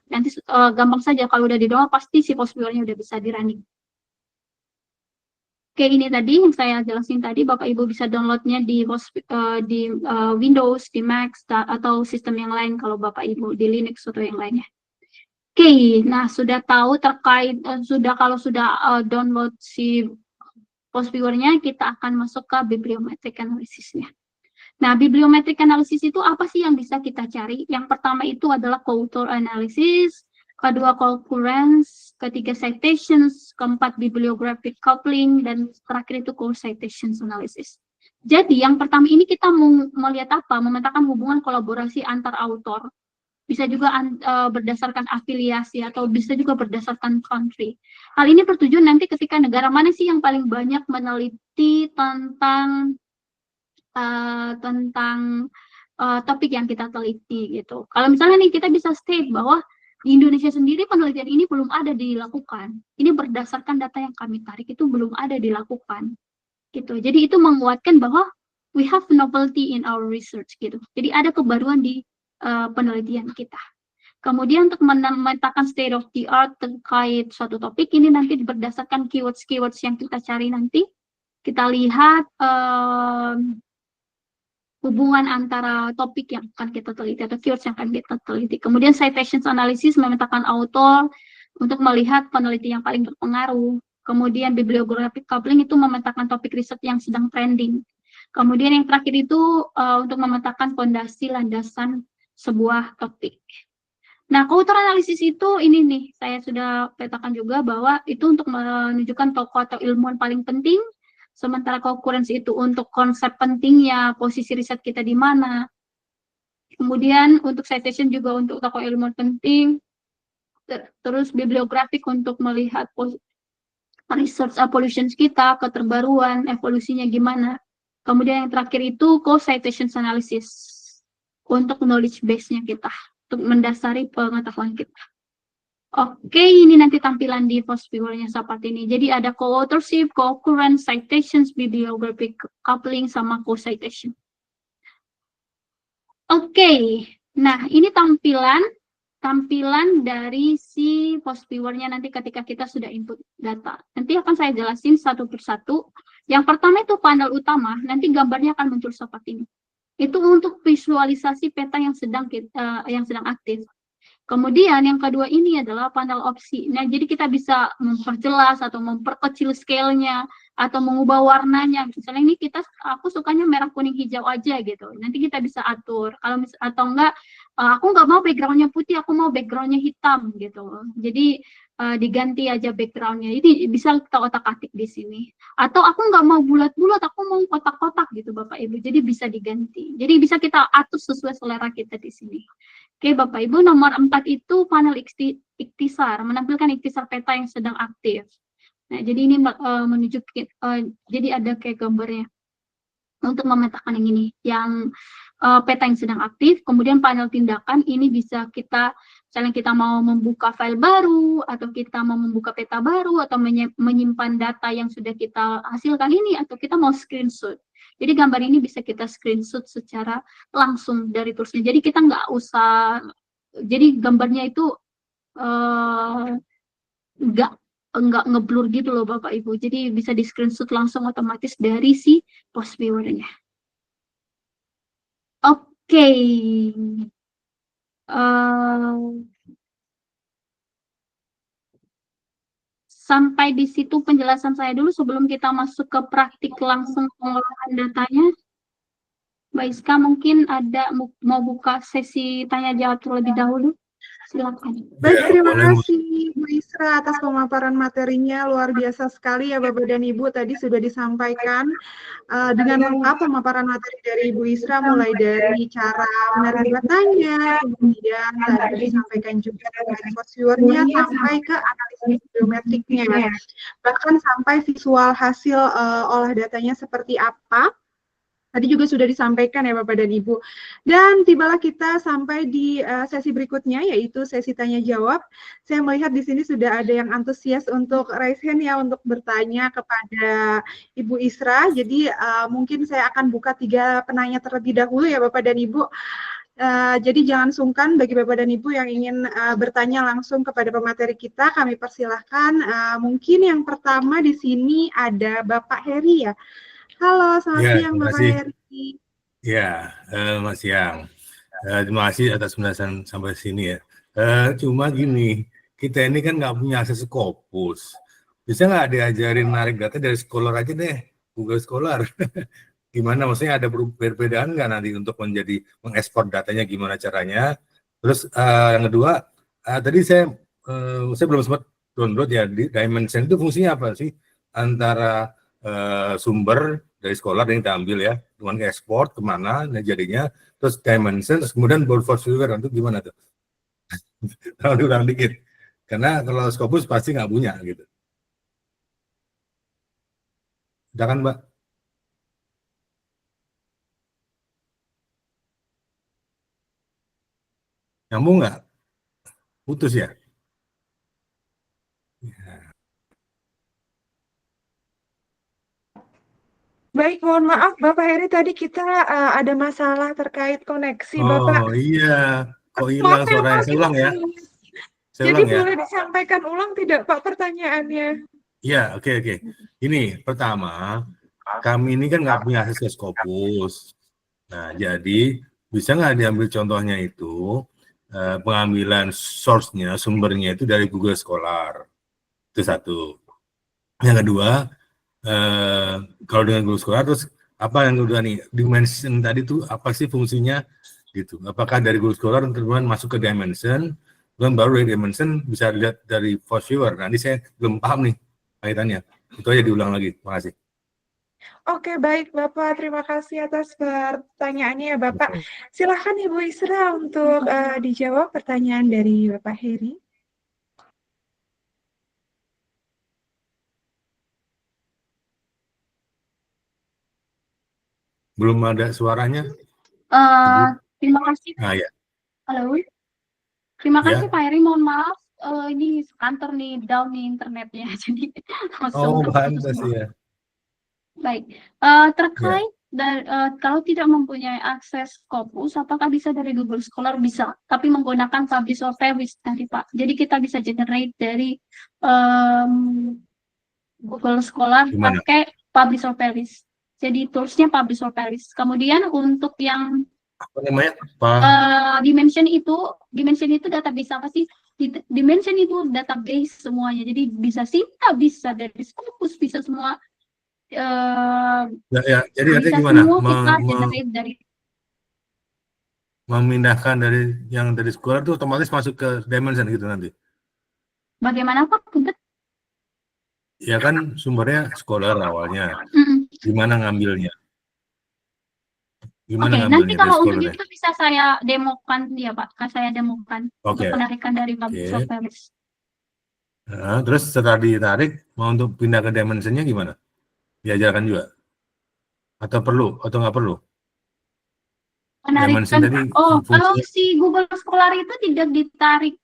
Nanti gampang saja kalau udah di-download pasti si post viewer-nya udah bisa di-running. Oke, ini tadi yang saya jelasin tadi, Bapak Ibu bisa downloadnya di Windows, di Mac, atau sistem yang lain kalau Bapak Ibu di Linux atau yang lainnya. Oke, nah sudah tahu terkait kalau sudah download si post viewer-nya, kita akan masuk ke bibliometric analysis-nya. Nah, bibliometric analysis itu apa sih yang bisa kita cari? Yang pertama itu adalah co-author analysis, kedua concurrence, ketiga citations, keempat bibliographic coupling, dan terakhir itu co-citations analysis. Jadi yang pertama ini kita mau melihat apa? Memetakan hubungan kolaborasi antar autor. Bisa juga berdasarkan afiliasi atau bisa juga berdasarkan country. Hal ini bertujuan nanti ketika negara mana sih yang paling banyak meneliti tentang topik yang kita teliti gitu. Kalau misalnya nih kita bisa state bahwa di Indonesia sendiri penelitian ini belum ada dilakukan. Ini berdasarkan data yang kami tarik itu belum ada dilakukan. Gitu. Jadi itu menguatkan bahwa we have novelty in our research gitu. Jadi ada kebaruan di penelitian kita. Kemudian untuk memetakan state of the art terkait suatu topik ini nanti berdasarkan keywords yang kita cari nanti. Kita lihat hubungan antara topik yang akan kita teliti atau keywords yang akan kita teliti. Kemudian citations analysis memetakan author untuk melihat peneliti yang paling berpengaruh. Kemudian bibliographic coupling itu memetakan topik riset yang sedang trending. Kemudian yang terakhir itu untuk memetakan fondasi landasan sebuah topik. Nah, co-author analisis itu ini nih, saya sudah petakan juga bahwa itu untuk menunjukkan tokoh atau ilmuwan paling penting. Sementara concurrence itu untuk konsep pentingnya, posisi riset kita di mana. Kemudian untuk citation juga untuk tokoh ilmuwan penting. Terus bibliografik untuk melihat research evolutions kita, keterbaruan, evolusinya gimana. Kemudian yang terakhir itu co-citations analysis untuk knowledge base-nya kita, untuk mendasari pengetahuan kita. Oke, ini nanti tampilan di post viewer-nya seperti ini. Jadi ada co-authorship, concurrence, citations, bibliographic coupling, sama co-citation. Oke, nah ini tampilan dari si post viewer-nya nanti ketika kita sudah input data. Nanti akan saya jelasin satu persatu. Yang pertama itu panel utama, nanti gambarnya akan muncul seperti ini. Itu untuk visualisasi peta yang sedang aktif. Kemudian yang kedua ini adalah panel opsi. Nah, jadi kita bisa memperjelas atau memperkecil scale-nya atau mengubah warnanya. Misalnya ini aku sukanya merah, kuning, hijau aja gitu. Nanti kita bisa atur. Atau enggak, aku nggak mau background-nya putih, aku mau background-nya hitam gitu. Jadi diganti aja background-nya. Jadi bisa kita otak-atik di sini. Atau aku nggak mau bulat-bulat, aku mau kotak-kotak gitu Bapak Ibu. Jadi bisa diganti. Jadi bisa kita atur sesuai selera kita di sini. Oke, Bapak Ibu, nomor 4 itu panel ikhtisar, menampilkan ikhtisar peta yang sedang aktif. Nah, jadi ini menunjukkan, jadi ada kayak gambarnya untuk memetakan yang ini, yang peta yang sedang aktif. Kemudian panel tindakan, ini bisa kita, misalnya kita mau membuka file baru, atau kita mau membuka peta baru, atau menyimpan data yang sudah kita hasilkan ini, atau kita mau screenshot. Jadi gambar ini bisa kita screenshot secara langsung dari toolsnya. Jadi kita nggak usah, jadi gambarnya itu nggak ngeblur gitu loh Bapak Ibu. Jadi bisa di screenshot langsung otomatis dari si post viewer-nya. Oke. Sampai di situ penjelasan saya dulu sebelum kita masuk ke praktik langsung pengolahan datanya. Mbak Iska mungkin ada mau buka sesi tanya jawab terlebih dahulu. Silakan. Baik, Ya, terima boleh. kasih Bu Isra atas pemaparan materinya, luar biasa sekali ya Bapak dan Ibu, tadi sudah disampaikan dengan lengkap pemaparan materi dari Ibu Isra, mulai dari cara menarik datanya, kemudian tadi disampaikan juga terkait viewernya sampai ke analisis geometriknya, bahkan sampai visual hasil olah datanya seperti apa. Tadi juga sudah disampaikan ya Bapak dan Ibu. Dan tibalah kita sampai di sesi berikutnya, yaitu sesi tanya jawab. Saya melihat di sini sudah ada yang antusias untuk raise hand ya, untuk bertanya kepada Ibu Isra. Jadi mungkin saya akan buka 3 penanya terlebih dahulu ya Bapak dan Ibu. Jadi jangan sungkan bagi Bapak dan Ibu yang ingin bertanya langsung kepada pemateri kita, kami persilahkan. Mungkin yang pertama di sini ada Bapak Heri ya. Halo, selamat Ya, siang terima Bapak kasih. Heri. Ya, selamat siang. Terima kasih atas penjelasan sampai sini ya. Cuma gini, kita ini kan nggak punya akses Scopus. Bisa nggak diajarin narik data dari Scholar aja deh, Google Scholar. Gimana, maksudnya ada perbedaan nggak nanti untuk mengekspor datanya gimana caranya. Terus yang kedua, tadi saya belum sempat download ya, di Dimension itu fungsinya apa sih? Antara sumber dari sekolah yang kita ambil ya, cuman ke ekspor kemana, nah jadinya, terus Dimension, terus kemudian Bold for Viewer, itu gimana tuh? Kalau diulang dikit, karena kalau Scopus pasti nggak punya gitu. Udah kan Mbak? Nyambung nggak? Putus ya? Baik, mohon maaf Bapak Heri, tadi kita ada masalah terkait koneksi Bapak. Oh iya, kok hilang Maaf ya suaranya? Pak, Saya ulang ya? Saya jadi ulang ya? boleh disampaikan ulang tidak Pak pertanyaannya? Iya, oke. Ini pertama, kami ini kan nggak punya akses ke Scopus. Nah, jadi bisa nggak diambil contohnya itu pengambilan source-nya, sumbernya itu dari Google Scholar. Itu satu. Yang kedua, kalau dengan Google Scholar, terus apa yang udah nih, Dimension tadi tuh apa sih fungsinya gitu? Apakah dari Google Scholar kemudian masuk ke Dimension, kemudian baru dari Dimension bisa dilihat dari Force Viewer. Nanti saya belum paham nih kaitannya. Itu aja diulang lagi. Terima kasih. Oke, baik Bapak, terima kasih atas pertanyaannya ya Bapak. Silahkan Ibu Isra untuk dijawab pertanyaan dari Bapak Heri. Belum ada suaranya? Terima kasih. Ah ya. Halo. Terima Ya. kasih Pak Heri, mohon maaf. Ini kantor nih down nih internetnya, jadi langsung Pantas terputus. ya. Baik, terkait kalau tidak mempunyai akses Scopus, apakah bisa dari Google Scholar? Bisa, tapi menggunakan Publish or Perish tadi Pak. Jadi kita bisa generate dari Google Scholar Gimana? pakai Publish or Perish. Jadi toolsnya Publish or Perish. Kemudian untuk yang Apa namanya? Dimension itu database apa sih? Dimension itu database semuanya. Jadi bisa Sinta, bisa dari Scopus, bisa semua. Ya, jadi Bisa gimana? semua kita generate dari. Memindahkan yang dari Scholar itu otomatis masuk ke Dimension gitu nanti. Bagaimana Pak? Ya kan sumbernya Scholar awalnya. Gimana ngambilnya? Oke, nanti kalau untuk itu bisa saya demokan ya Pak. Saya demokan untuk penarikan dari Publish or Perish. Nah, terus setelah ditarik, mau untuk pindah ke Dimensionnya gimana? Diajarkan juga? Atau perlu? Atau nggak perlu? Menarikan, kalau si Google Scholar itu tidak ditarik,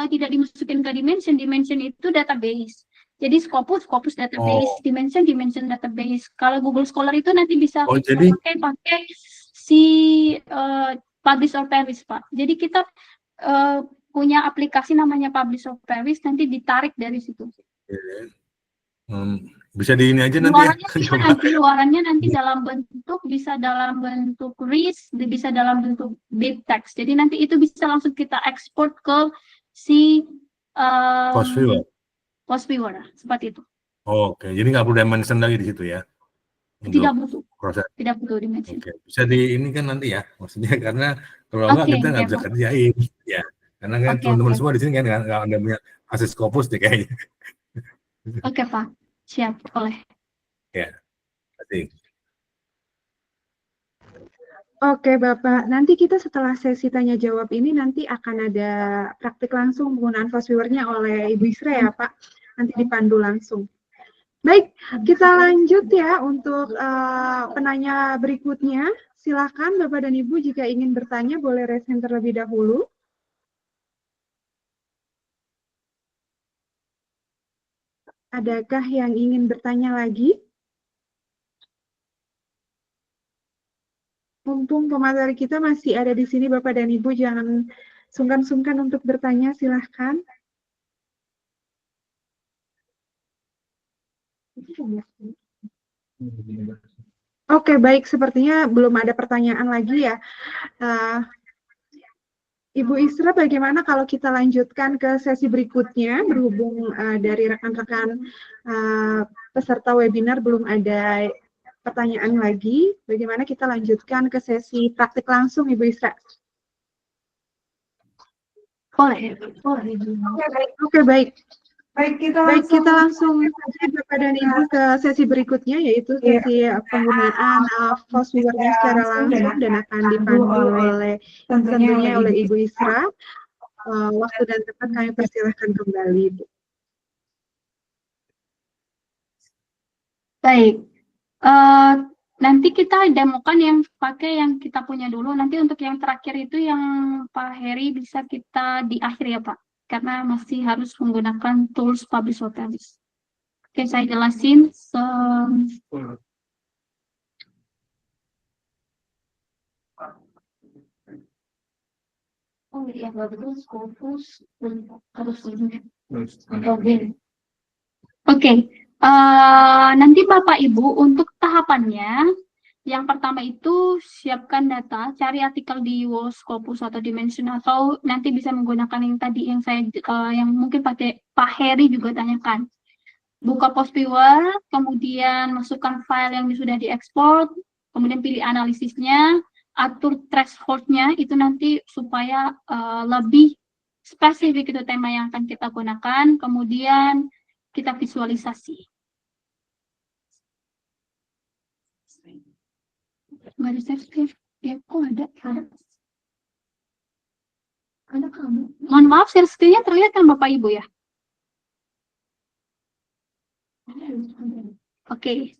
tidak dimasukin ke Dimension itu database. Jadi Scopus database, Dimension database. Kalau Google Scholar itu nanti bisa pakai si Publish or Perish Pak. Jadi kita punya aplikasi namanya Publish or Perish, nanti ditarik dari situ. Bisa di ini aja nanti Luarannya nanti bisa dalam bentuk RIS, bisa dalam bentuk big text. Jadi nanti itu bisa langsung kita ekspor ke si Post Viewer seperti itu. Oke, jadi nggak perlu dimension lagi di situ ya? Tidak butuh. Proses. Tidak butuh dimension. Bisa di ini kan nanti ya, maksudnya karena kalau nggak kita nggak bisa kerjain, ya. Karena kan Oke, teman-teman oke. semua di sini kan nggak ada punya akses Scopus deh kayaknya. Oke, Pak. Siap, boleh. Ya, pasti. Oke, Bapak. Nanti kita setelah sesi tanya jawab ini nanti akan ada praktik langsung penggunaan Fastweaver-nya oleh Ibu Isra ya, Pak. Nanti dipandu langsung. Baik, kita lanjut ya untuk penanya berikutnya. Silakan Bapak dan Ibu jika ingin bertanya boleh raise hand terlebih dahulu. Adakah yang ingin bertanya lagi? Mumpung pemateri kita masih ada di sini, Bapak dan Ibu, jangan sungkan-sungkan untuk bertanya, silahkan. Oke, baik. Sepertinya belum ada pertanyaan lagi ya. Ibu Isra, bagaimana kalau kita lanjutkan ke sesi berikutnya, berhubung dari rekan-rekan peserta webinar belum ada pertanyaan lagi, bagaimana kita lanjutkan ke sesi praktik langsung, Ibu Isra? Boleh. Oke, baik. Baik, Baik, kita langsung saja Bapak dan Ibu ke sesi berikutnya, yaitu sesi penggunaan Fastweaver-nya secara langsung dan akan dipandu oleh tentunya oleh Ibu Isra. Waktu dan tempat kami persilahkan kembali, Ibu. Baik. Nanti kita demokan yang pakai yang kita punya dulu. Nanti untuk yang terakhir itu yang Pak Heri bisa kita di akhir ya, Pak. Karena masih harus menggunakan tools Publish Hotels. Oke, saya jelasin. Oh iya, betul. Scopus harus Oke, nanti Bapak Ibu untuk tahapannya, yang pertama itu siapkan data, cari artikel di World Scopus atau Dimension, atau nanti bisa menggunakan yang tadi yang saya yang mungkin pakai Pak Heri juga tanyakan. Buka Postviewer, kemudian masukkan file yang sudah diekspor, kemudian pilih analisisnya, atur threshold-nya itu nanti supaya lebih spesifik itu tema yang akan kita gunakan, kemudian kita visualisasi. Nggak ada share screen. Ya, kok ada? Ada kamu. Mohon maaf, share screen-nya terlihat kan Bapak Ibu ya? Oke.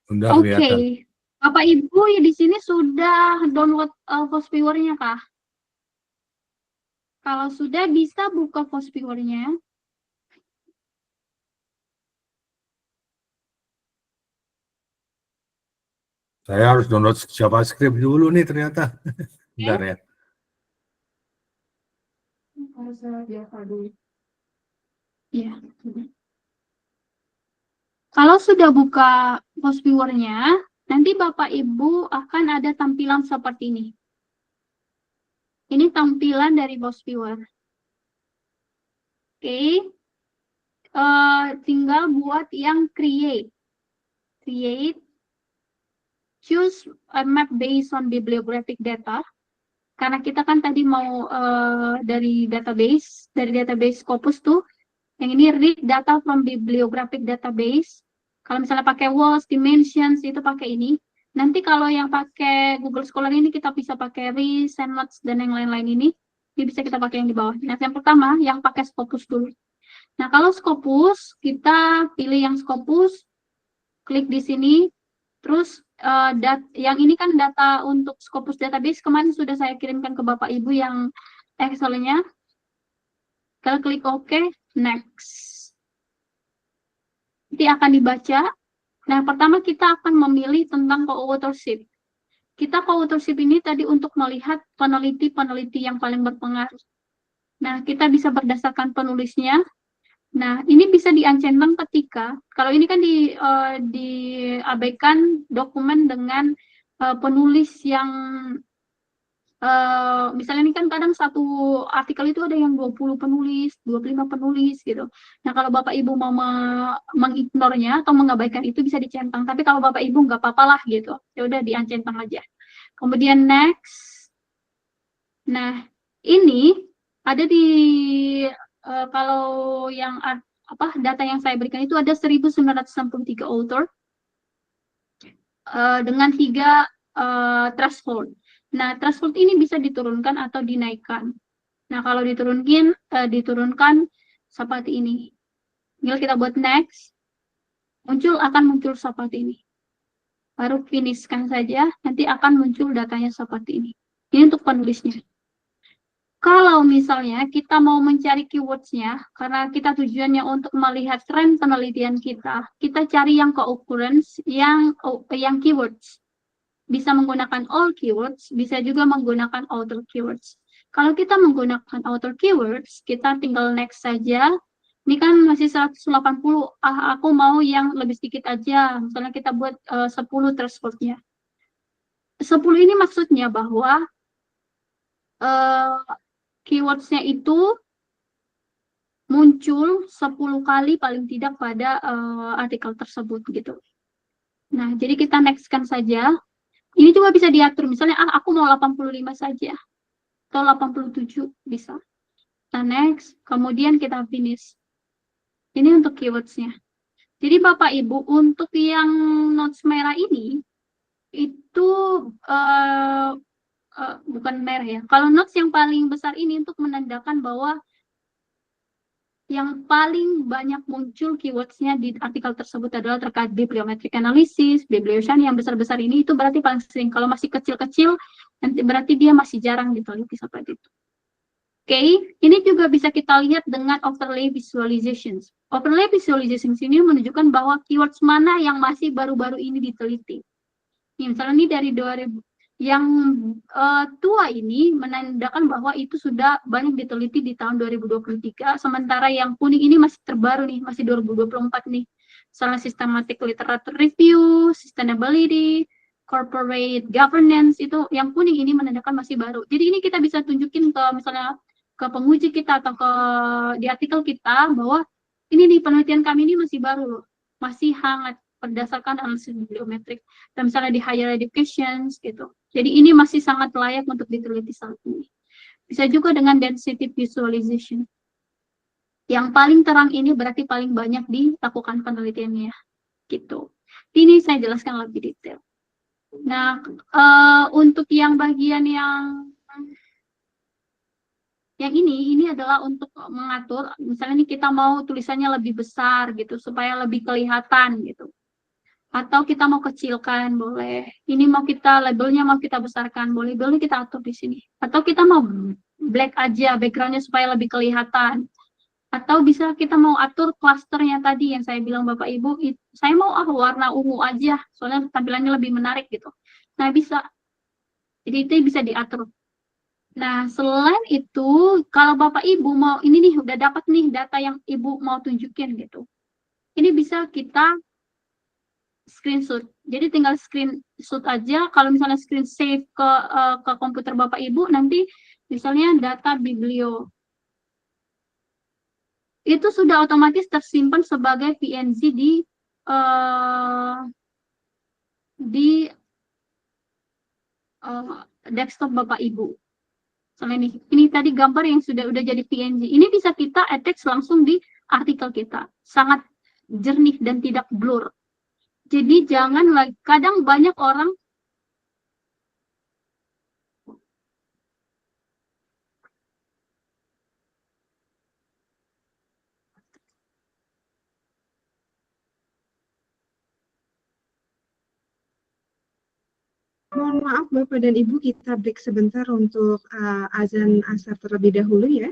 Oke. Bapak Ibu ya di sini sudah download Fastweaver-nya kah? Kalau sudah bisa buka Fastweaver-nya. Saya harus download JavaScript dulu nih ternyata. Bentar ya. Ya. Kalau sudah buka Fastweaver-nya, nanti Bapak Ibu akan ada tampilan seperti ini. Ini tampilan dari Fastweaver. Oke. Tinggal buat yang create. Choose a map based on bibliographic data. Karena kita kan tadi mau dari database Scopus tuh, yang ini read data from bibliographic database. Kalau misalnya pakai Walls, Dimensions, itu pakai ini. Nanti kalau yang pakai Google Scholar ini kita bisa pakai RIS, Sandbox, dan yang lain-lain ini bisa kita pakai yang di bawah. Nah, yang pertama, yang pakai Scopus dulu. Nah, kalau Scopus, kita pilih yang Scopus, klik di sini, terus yang ini kan data untuk Scopus database, kemarin sudah saya kirimkan ke Bapak Ibu yang Excel-nya. Kalau klik OK, next. Nanti akan dibaca. Nah, pertama kita akan memilih tentang co-authorship. Kita co-authorship ini tadi untuk melihat peneliti-peneliti yang paling berpengaruh. Nah, kita bisa berdasarkan penulisnya. Nah, ini bisa di-uncentang ketika, kalau ini kan diabaikan dokumen dengan penulis yang, misalnya ini kan kadang satu artikel itu ada yang 20 penulis, 25 penulis gitu. Nah, kalau Bapak Ibu mau mengignornya atau mengabaikan itu bisa dicentang. Tapi kalau Bapak Ibu nggak apa-apa lah gitu. Ya udah di-uncentang aja. Kemudian next. Nah, ini Ada di kalau yang data yang saya berikan itu ada 1963 author dengan 3 threshold. Nah, threshold ini bisa diturunkan atau dinaikkan. Nah, kalau diturunkan seperti ini. Tinggal kita buat next, akan muncul seperti ini. Baru finishkan saja, nanti akan muncul datanya seperti ini. Ini untuk penulisnya. Kalau misalnya kita mau mencari keywords-nya, karena kita tujuannya untuk melihat tren penelitian kita cari yang co-occurrence, yang keywords. Bisa menggunakan all keywords, bisa juga menggunakan author keywords. Kalau kita menggunakan author keywords, kita tinggal next saja. Ini kan masih 180, aku mau yang lebih sedikit aja. Misalnya kita buat 10 threshold-nya. 10 ini maksudnya bahwa keywords-nya itu muncul 10 kali paling tidak pada artikel tersebut gitu. Nah, jadi kita next-kan saja. Ini juga bisa diatur, misalnya aku mau 85 saja atau 87 bisa. Kita next, kemudian kita finish. Ini untuk keywords-nya. Jadi Bapak Ibu, untuk yang notes merah ini itu bukan merah ya. Kalau notes yang paling besar ini untuk menandakan bahwa yang paling banyak muncul keywords-nya di artikel tersebut adalah terkait bibliometric analysis, bibliocean yang besar-besar ini itu berarti paling sering. Kalau masih kecil-kecil, nanti berarti dia masih jarang diteliti seperti itu. Oke, ini juga bisa kita lihat dengan overlay visualizations. Overlay visualizations ini menunjukkan bahwa keywords mana yang masih baru-baru ini diteliti. Misalnya ini dari 2000, yang tua ini menandakan bahwa itu sudah banyak diteliti di tahun 2023, sementara yang kuning ini masih terbaru nih, masih 2024 nih. Misalnya systematic literature review, sustainability, corporate governance, itu yang kuning ini menandakan masih baru. Jadi ini kita bisa tunjukin ke misalnya ke penguji kita atau di artikel kita bahwa ini nih penelitian kami ini masih baru, masih hangat berdasarkan analisis bibliometrik. Dan misalnya di higher education gitu. Jadi ini masih sangat layak untuk diteliti saat ini. Bisa juga dengan density visualization. Yang paling terang ini berarti paling banyak dilakukan penelitiannya. Gitu. Ini saya jelaskan lebih detail. Nah, untuk yang bagian yang ini adalah untuk mengatur, misalnya nih kita mau tulisannya lebih besar gitu, supaya lebih kelihatan gitu. Atau kita mau kecilkan, boleh. Ini mau kita, labelnya mau kita besarkan, boleh. Boleh kita atur di sini. Atau kita mau black aja, backgroundnya supaya lebih kelihatan. Atau bisa kita mau atur klasternya tadi yang saya bilang Bapak Ibu, saya mau warna ungu aja, soalnya tampilannya lebih menarik gitu. Nah, bisa. Jadi itu bisa diatur. Nah, selain itu, kalau Bapak Ibu mau, ini nih udah dapat nih data yang Ibu mau tunjukin gitu. Ini bisa kita screenshot. Jadi tinggal screenshot aja. Kalau misalnya screen save ke komputer Bapak Ibu, nanti misalnya data biblio. Itu sudah otomatis tersimpan sebagai PNG di desktop Bapak Ibu. Misalnya ini tadi gambar yang sudah jadi PNG. Ini bisa kita attach langsung di artikel kita. Sangat jernih dan tidak blur. Jadi jangan lagi, kadang banyak orang Mohon maaf Bapak dan Ibu, kita break sebentar untuk azan asar terlebih dahulu ya.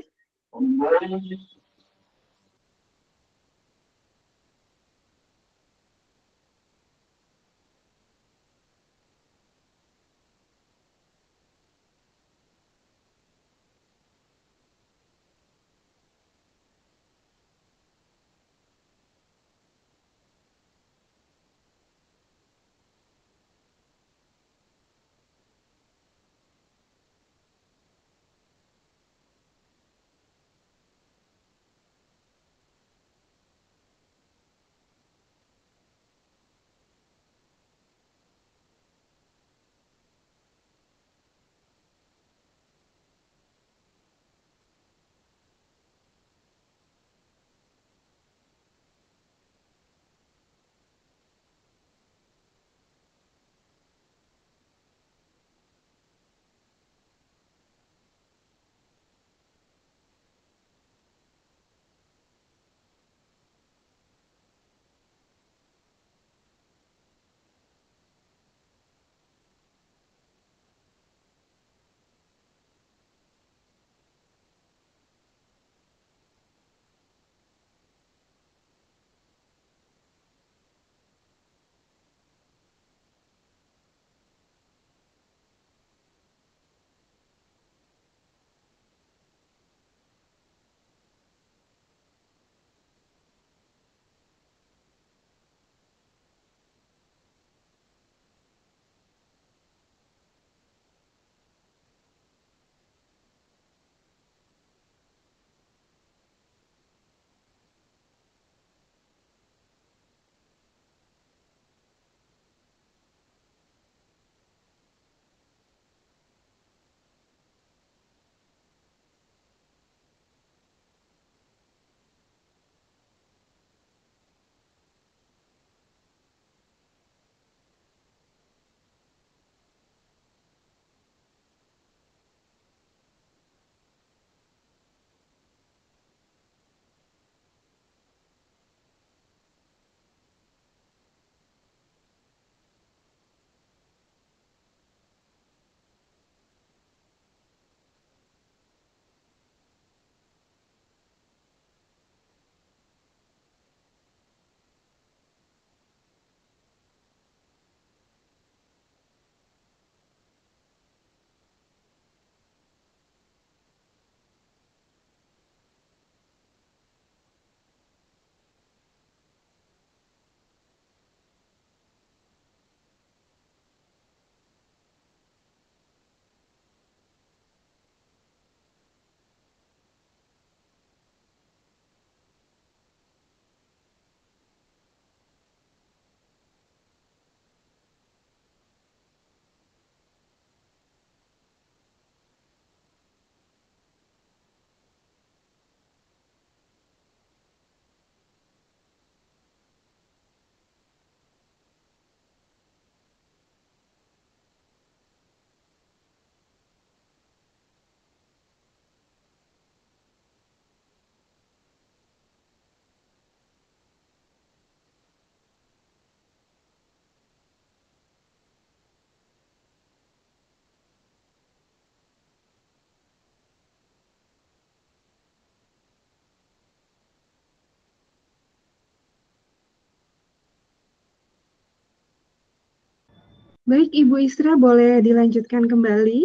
Baik, Ibu Isra, boleh dilanjutkan kembali?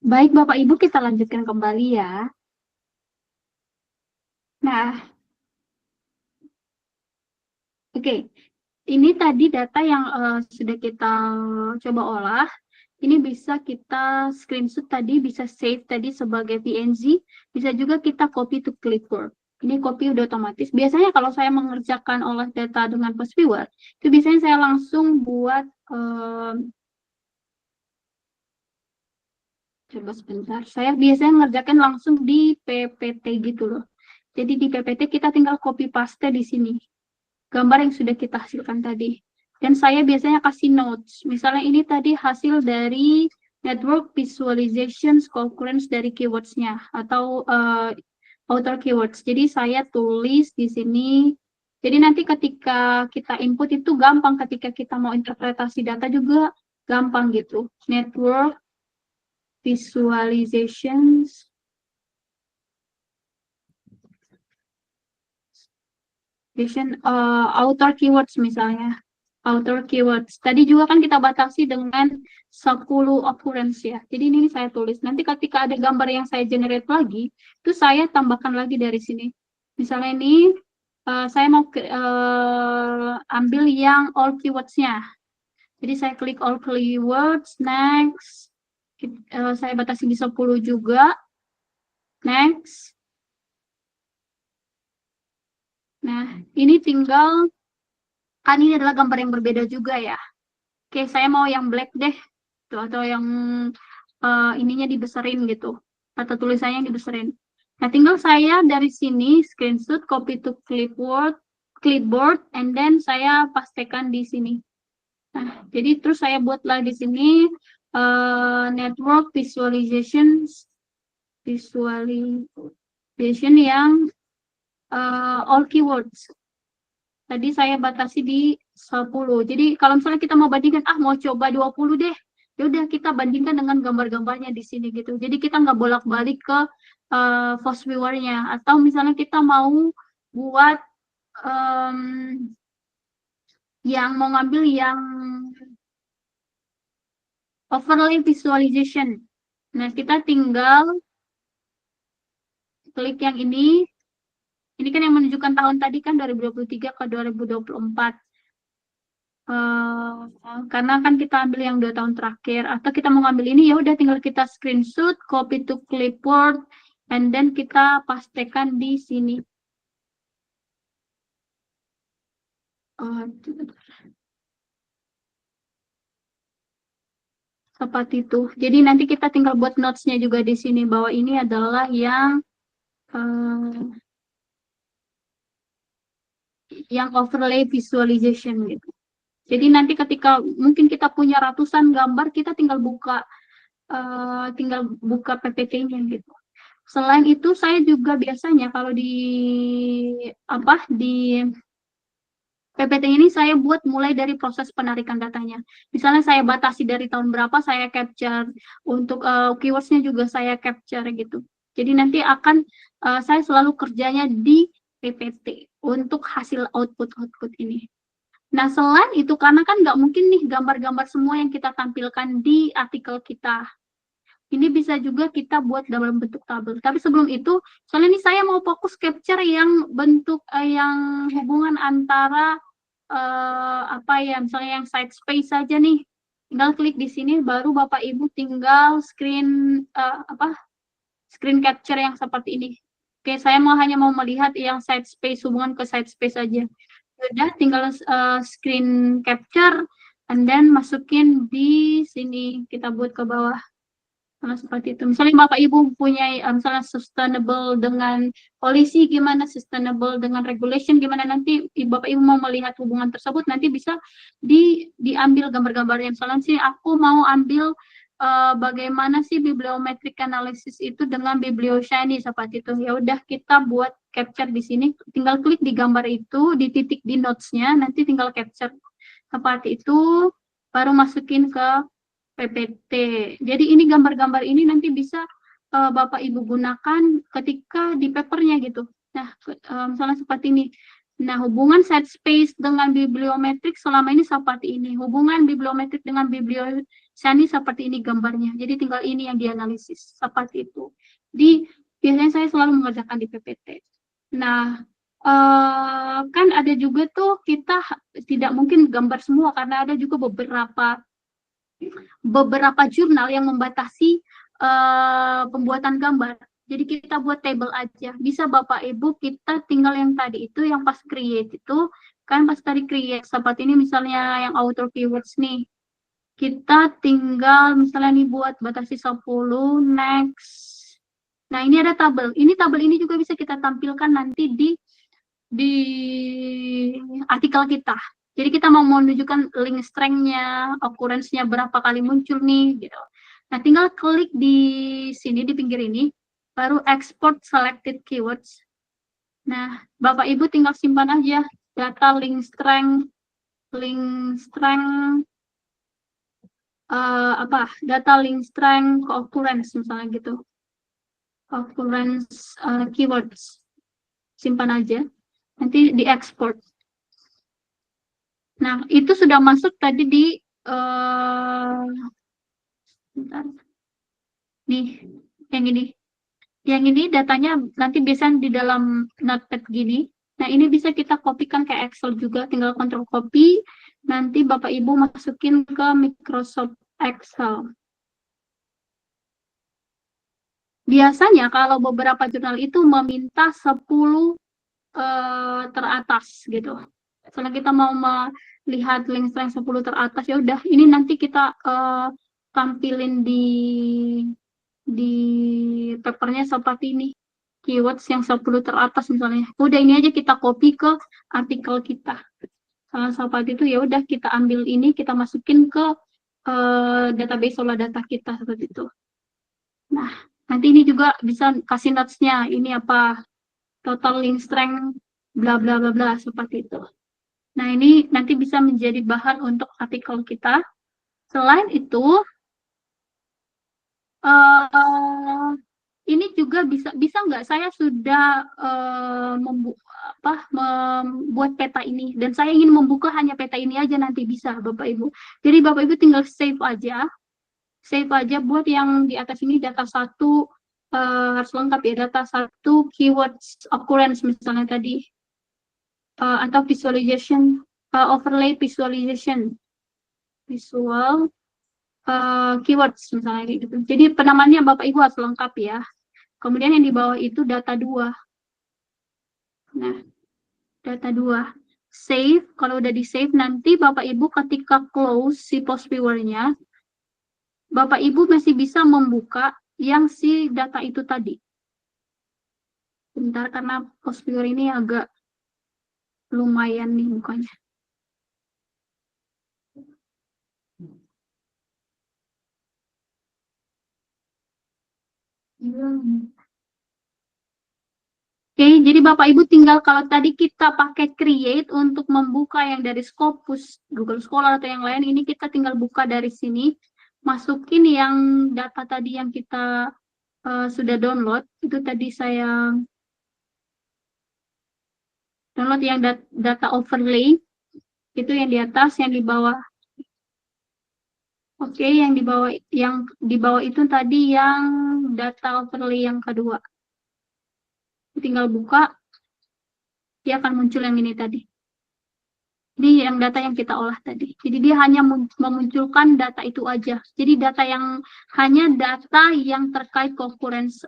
Baik, Bapak Ibu, kita lanjutkan kembali ya. Nah, oke. Ini tadi data yang sudah kita coba olah. Ini bisa kita screenshot tadi, bisa save tadi sebagai PNG, bisa juga kita copy to clipboard. Ini copy udah otomatis. Biasanya kalau saya mengerjakan olah data dengan Postviewer, itu biasanya saya langsung buat, coba sebentar, saya biasanya mengerjakan langsung di PPT gitu loh. Jadi di PPT kita tinggal copy paste di sini, gambar yang sudah kita hasilkan tadi. Dan saya biasanya kasih notes. Misalnya ini tadi hasil dari network visualization concurrence dari keywords-nya atau outer keywords. Jadi saya tulis di sini. Jadi nanti ketika kita input itu gampang, ketika kita mau interpretasi data juga gampang gitu. Network visualizations outer keywords misalnya. Outer keywords. Tadi juga kan kita batasi dengan 10 occurrence ya. Jadi ini saya tulis. Nanti ketika ada gambar yang saya generate lagi, itu saya tambahkan lagi dari sini. Misalnya ini saya mau ambil yang all keywords-nya. Jadi saya klik all keywords, next. Saya batasi di 10 juga. Next. Nah, ini tinggal, kan ini adalah gambar yang berbeda juga ya. Oke, saya mau yang black deh. Tuh, atau yang ininya dibesarin gitu. Atau tulisannya dibesarin. Nah, tinggal saya dari sini screenshot, copy to clipboard, and then saya pastekan di sini. Nah, jadi terus saya buatlah di sini network visualization yang all keywords. Tadi saya batasi di 10. Jadi kalau misalnya kita mau bandingkan, mau coba 20 deh. Ya udah kita bandingkan dengan gambar-gambarnya di sini gitu. Jadi kita nggak bolak-balik ke Post Viewer-nya. Atau misalnya kita mau buat yang mau ngambil yang overlay visualization. Nah, kita tinggal klik yang ini. Ini kan yang menunjukkan tahun tadi kan 2023 ke 2024. Karena kan kita ambil yang 2 tahun terakhir, atau kita mau ngambil ini ya udah tinggal kita screenshot, copy to clipboard, and then kita pastekan di sini. Seperti itu. Jadi nanti kita tinggal buat notes-nya juga di sini bahwa ini adalah yang overlay visualization gitu. Jadi nanti ketika mungkin kita punya ratusan gambar, kita tinggal buka PPT-nya gitu. Selain itu saya juga biasanya kalau di PPT ini saya buat mulai dari proses penarikan datanya. Misalnya saya batasi dari tahun berapa saya capture, untuk keywords-nya juga saya capture gitu. Jadi nanti akan saya selalu kerjanya di PPT untuk hasil output ini. Nah, selain itu, karena kan nggak mungkin nih gambar-gambar semua yang kita tampilkan di artikel kita. Ini bisa juga kita buat dalam bentuk tabel. Tapi sebelum itu, soalnya ini saya mau fokus capture yang bentuk yang hubungan antara misalnya yang side space saja nih. Tinggal klik di sini, baru Bapak Ibu tinggal screen capture yang seperti ini. Oke, saya hanya mau melihat yang side space, hubungan ke side space saja. Sudah, tinggal screen capture, and then masukin di sini, kita buat ke bawah. Nah, seperti itu. Misalnya Bapak Ibu punya misalnya sustainable dengan polisi gimana, sustainable dengan regulation gimana, nanti Bapak Ibu mau melihat hubungan tersebut, nanti bisa diambil gambar-gambarnya. Misalnya sih aku mau ambil bagaimana sih bibliometric analysis itu dengan biblioshiny seperti itu. Ya udah kita buat capture di sini, tinggal klik di gambar itu, di titik di notes-nya, nanti tinggal capture seperti itu, baru masukin ke PPT. Jadi ini gambar-gambar ini nanti bisa Bapak Ibu gunakan ketika di papernya gitu. Nah, misalnya seperti ini. Nah, hubungan set space dengan bibliometrik selama ini seperti ini. Hubungan bibliometrik dengan bibliosani seperti ini gambarnya. Jadi tinggal ini yang dianalisis. Seperti itu. Biasanya saya selalu mengerjakan di PPT. Nah, kan ada juga tuh kita tidak mungkin gambar semua karena ada juga beberapa jurnal yang membatasi pembuatan gambar. Jadi kita buat table aja. Bisa Bapak Ibu kita tinggal yang tadi itu yang pas create itu kan pas tadi create seperti ini misalnya yang author keywords nih. Kita tinggal misalnya nih buat batasi 10 next. Nah, ini ada tabel. Tabel ini juga bisa kita tampilkan nanti di artikel kita. Jadi kita mau menunjukkan link strength-nya, occurrence-nya berapa kali muncul nih, gitu. Nah, tinggal klik di sini, di pinggir ini, baru export selected keywords. Nah, Bapak Ibu tinggal simpan aja data link strength, data link strength, occurrence misalnya gitu. Occurrence keywords. Simpan aja. Nanti diekspor. Nah, itu sudah masuk tadi di bentar. Nih, yang ini. Yang ini datanya nanti biasanya di dalam notepad gini. Nah, ini bisa kita kopikan ke Excel juga, tinggal kontrol copy. Nanti Bapak Ibu masukin ke Microsoft Excel. Biasanya kalau beberapa jurnal itu meminta 10 teratas gitu. Misalnya kita mau melihat link strength 10 teratas, ya udah ini nanti kita tampilin di papernya seperti ini. Keywords yang 10 teratas misalnya. Udah ini aja kita copy ke artikel kita. Salah seperti itu ya udah kita ambil ini, kita masukin ke database olah data kita seperti itu. Nah, nanti ini juga bisa kasih notes-nya. Ini apa? Total link strength bla bla bla bla seperti itu. Nah, ini nanti bisa menjadi bahan untuk artikel kita. Selain itu, ini juga bisa nggak saya sudah membuat peta ini dan saya ingin membuka hanya peta ini aja, nanti bisa Bapak Ibu. Jadi Bapak Ibu tinggal save aja buat yang di atas ini data 1 harus lengkap ya, data 1 keywords occurrence misalnya tadi, atau visualization overlay visualization visual keywords misalnya gitu. Jadi penamaannya Bapak Ibu harus lengkap ya. Kemudian yang di bawah itu data 2. Nah, data 2. Save, kalau udah di save nanti Bapak Ibu ketika close si post viewer-nya, Bapak Ibu masih bisa membuka yang si data itu tadi. Bentar, karena post viewer ini agak lumayan nih bukanya. Oke, jadi Bapak Ibu tinggal kalau tadi kita pakai create untuk membuka yang dari Scopus, Google Scholar atau yang lain, ini kita tinggal buka dari sini, masukin yang data tadi yang kita sudah download. Itu tadi saya download yang data overlay, itu yang di atas, yang di bawah. Oke, yang di bawah itu tadi yang data overlay yang kedua. Tinggal buka, dia akan muncul yang ini tadi. Ini yang data yang kita olah tadi. Jadi dia hanya memunculkan data itu aja. Jadi hanya data yang terkait concurrence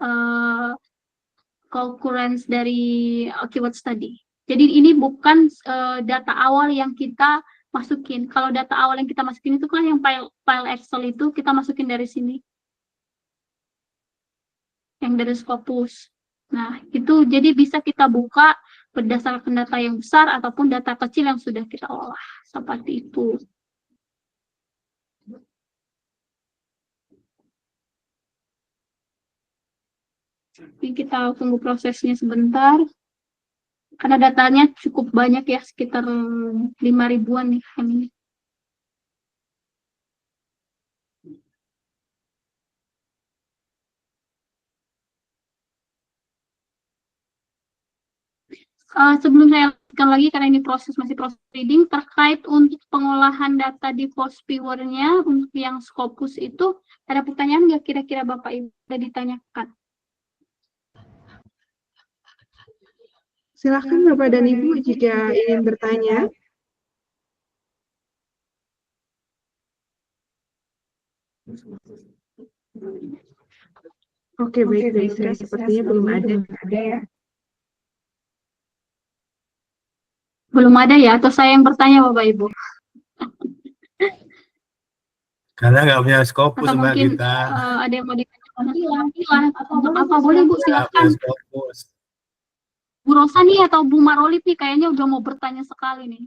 dari keywords tadi. Jadi ini bukan data awal yang kita masukin. Kalau data awal yang kita masukin itu kan yang file Excel itu kita masukin dari sini. Yang dari Scopus. Nah, itu jadi bisa kita buka berdasarkan data yang besar ataupun data kecil yang sudah kita olah. Seperti itu. Ini kita tunggu prosesnya sebentar. Karena datanya cukup banyak ya, sekitar 5.000-an nih yang ini. Sebelum saya lanjutkan lagi, karena ini masih proses reading, terkait untuk pengolahan data di Postpeware-nya, untuk yang Scopus itu, ada pertanyaan nggak kira-kira Bapak Ibu sudah ditanyakan? Silakan Bapak dan Ibu jika ingin bertanya. Oke, baik, Mbak Isra, sepertinya belum ada ya. Belum ada ya, atau saya yang bertanya Bapak Ibu? Karena nggak punya Scopus Atau Mbak mungkin kita. ada yang mau ditanyakan atau apa boleh Bu, silakan. Scopus. Bu Rosa nih atau Bu Marolip nih kayaknya udah mau bertanya sekali nih.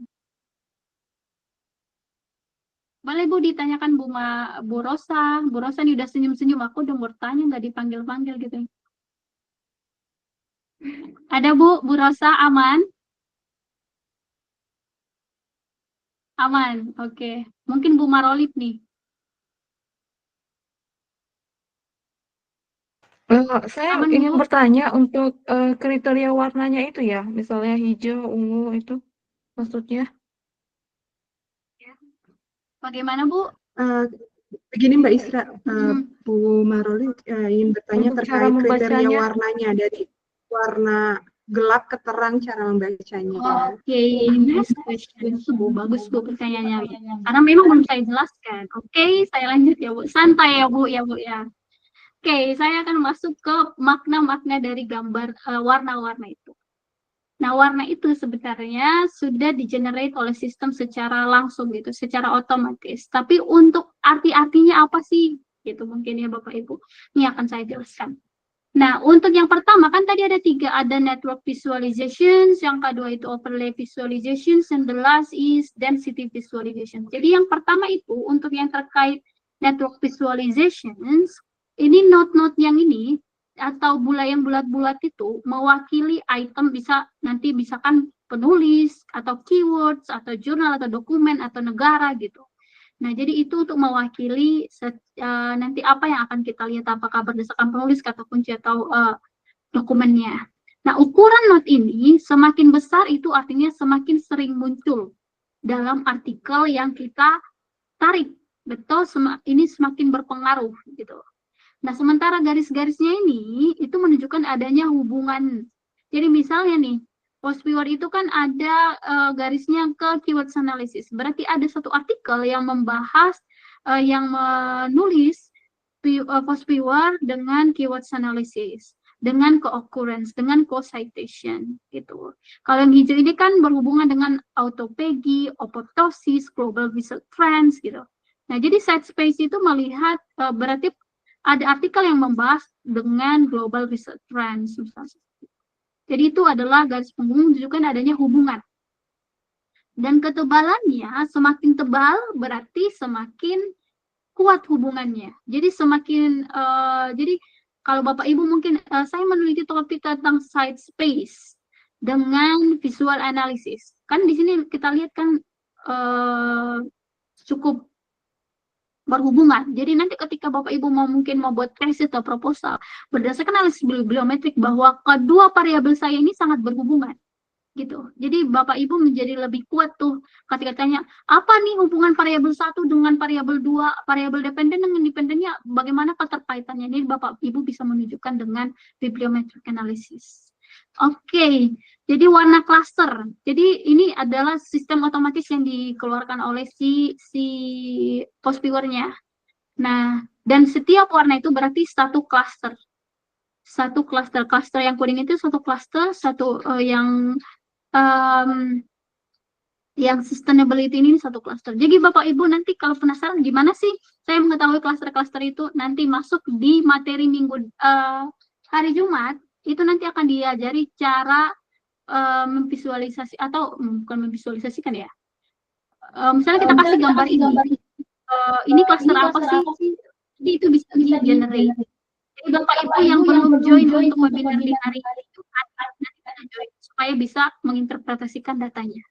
Boleh Bu ditanyakan Bu Rosa. Bu Rosa nih udah senyum-senyum, aku udah mau bertanya nggak dipanggil-panggil gitu. Ada Bu Rosa, aman? Aman, oke. Mungkin Bu Marolip nih. Saya Aman, ingin Bu? bertanya untuk kriteria warnanya itu ya, misalnya hijau, ungu itu maksudnya. Bagaimana Bu? Begini Mbak Isra, Bu Maroli ingin bertanya Untuk cara terkait kriteria membacanya. warnanya, dari warna gelap ke terang cara membacanya. Oke, next question. Bu, bagus Bu pertanyaannya. Karena memang belum saya jelaskan. Oke, saya lanjut ya Bu. Santai ya Bu ya. Oke, saya akan masuk ke makna-makna dari gambar warna-warna itu. Nah, warna itu sebenarnya sudah di-generate oleh sistem secara langsung gitu, secara otomatis. Tapi untuk arti-artinya apa sih? Gitu mungkin ya Bapak Ibu. Ini akan saya jelaskan. Nah, untuk yang pertama kan tadi ada 3, ada network visualizations, yang kedua itu overlay visualizations, and the last is density visualization. Jadi yang pertama itu untuk yang terkait network visualizations, ini node-node yang ini atau yang bulat-bulat itu mewakili item, nanti bisa kan penulis atau keywords atau jurnal atau dokumen atau negara gitu. Nah, jadi itu untuk mewakili nanti apa yang akan kita lihat, apakah berdasarkan penulis, kata kunci, atau dokumennya. Nah, ukuran node ini semakin besar itu artinya semakin sering muncul dalam artikel yang kita tarik. Betul, ini semakin berpengaruh gitu. Nah, sementara garis-garisnya ini itu menunjukkan adanya hubungan. Jadi misalnya nih, Postpeware itu kan ada garisnya ke keywords analysis. Berarti ada satu artikel yang membahas, yang menulis Postpeware dengan keywords analysis, dengan co-occurrence, dengan co-citation gitu. Kalau yang hijau ini kan berhubungan dengan autophagy, apoptosis, global visual trends gitu. Nah, jadi site space itu melihat berarti ada artikel yang membahas dengan global research trends misalnya. Jadi itu adalah garis penghubung menunjukkan adanya hubungan. Dan ketebalannya semakin tebal berarti semakin kuat hubungannya. Jadi semakin jadi kalau Bapak Ibu mungkin saya meneliti topik tentang site space dengan visual analysis. Kan di sini kita lihat kan cukup berhubungan. Jadi nanti ketika Bapak Ibu mungkin mau buat tesis atau proposal, berdasarkan analisis bibliometrik bahwa kedua variabel saya ini sangat berhubungan. Gitu. Jadi Bapak Ibu menjadi lebih kuat tuh ketika tanya, apa nih hubungan variabel 1 dengan variabel 2, variabel dependen dengan independennya, bagaimana keterkaitannya. Ini Bapak Ibu bisa menunjukkan dengan bibliometric analysis. Oke, jadi warna cluster. Jadi ini adalah sistem otomatis yang dikeluarkan oleh si Postpeware-nya. Nah, dan setiap warna itu berarti satu cluster. Satu cluster yang kuning itu satu cluster, satu yang sustainability ini satu cluster. Jadi Bapak Ibu nanti kalau penasaran gimana sih saya mengetahui cluster-cluster itu, nanti masuk di materi minggu hari Jumat, itu nanti akan diajari cara memvisualisasi atau bukan memvisualisasikan ya. Misalnya kita kasih gambar ini cluster apa sih? Jadi itu bisa di-generate. Jadi Bapak Ibu yang belum join untuk webinar di hari itu, nanti kita join supaya bisa menginterpretasikan datanya.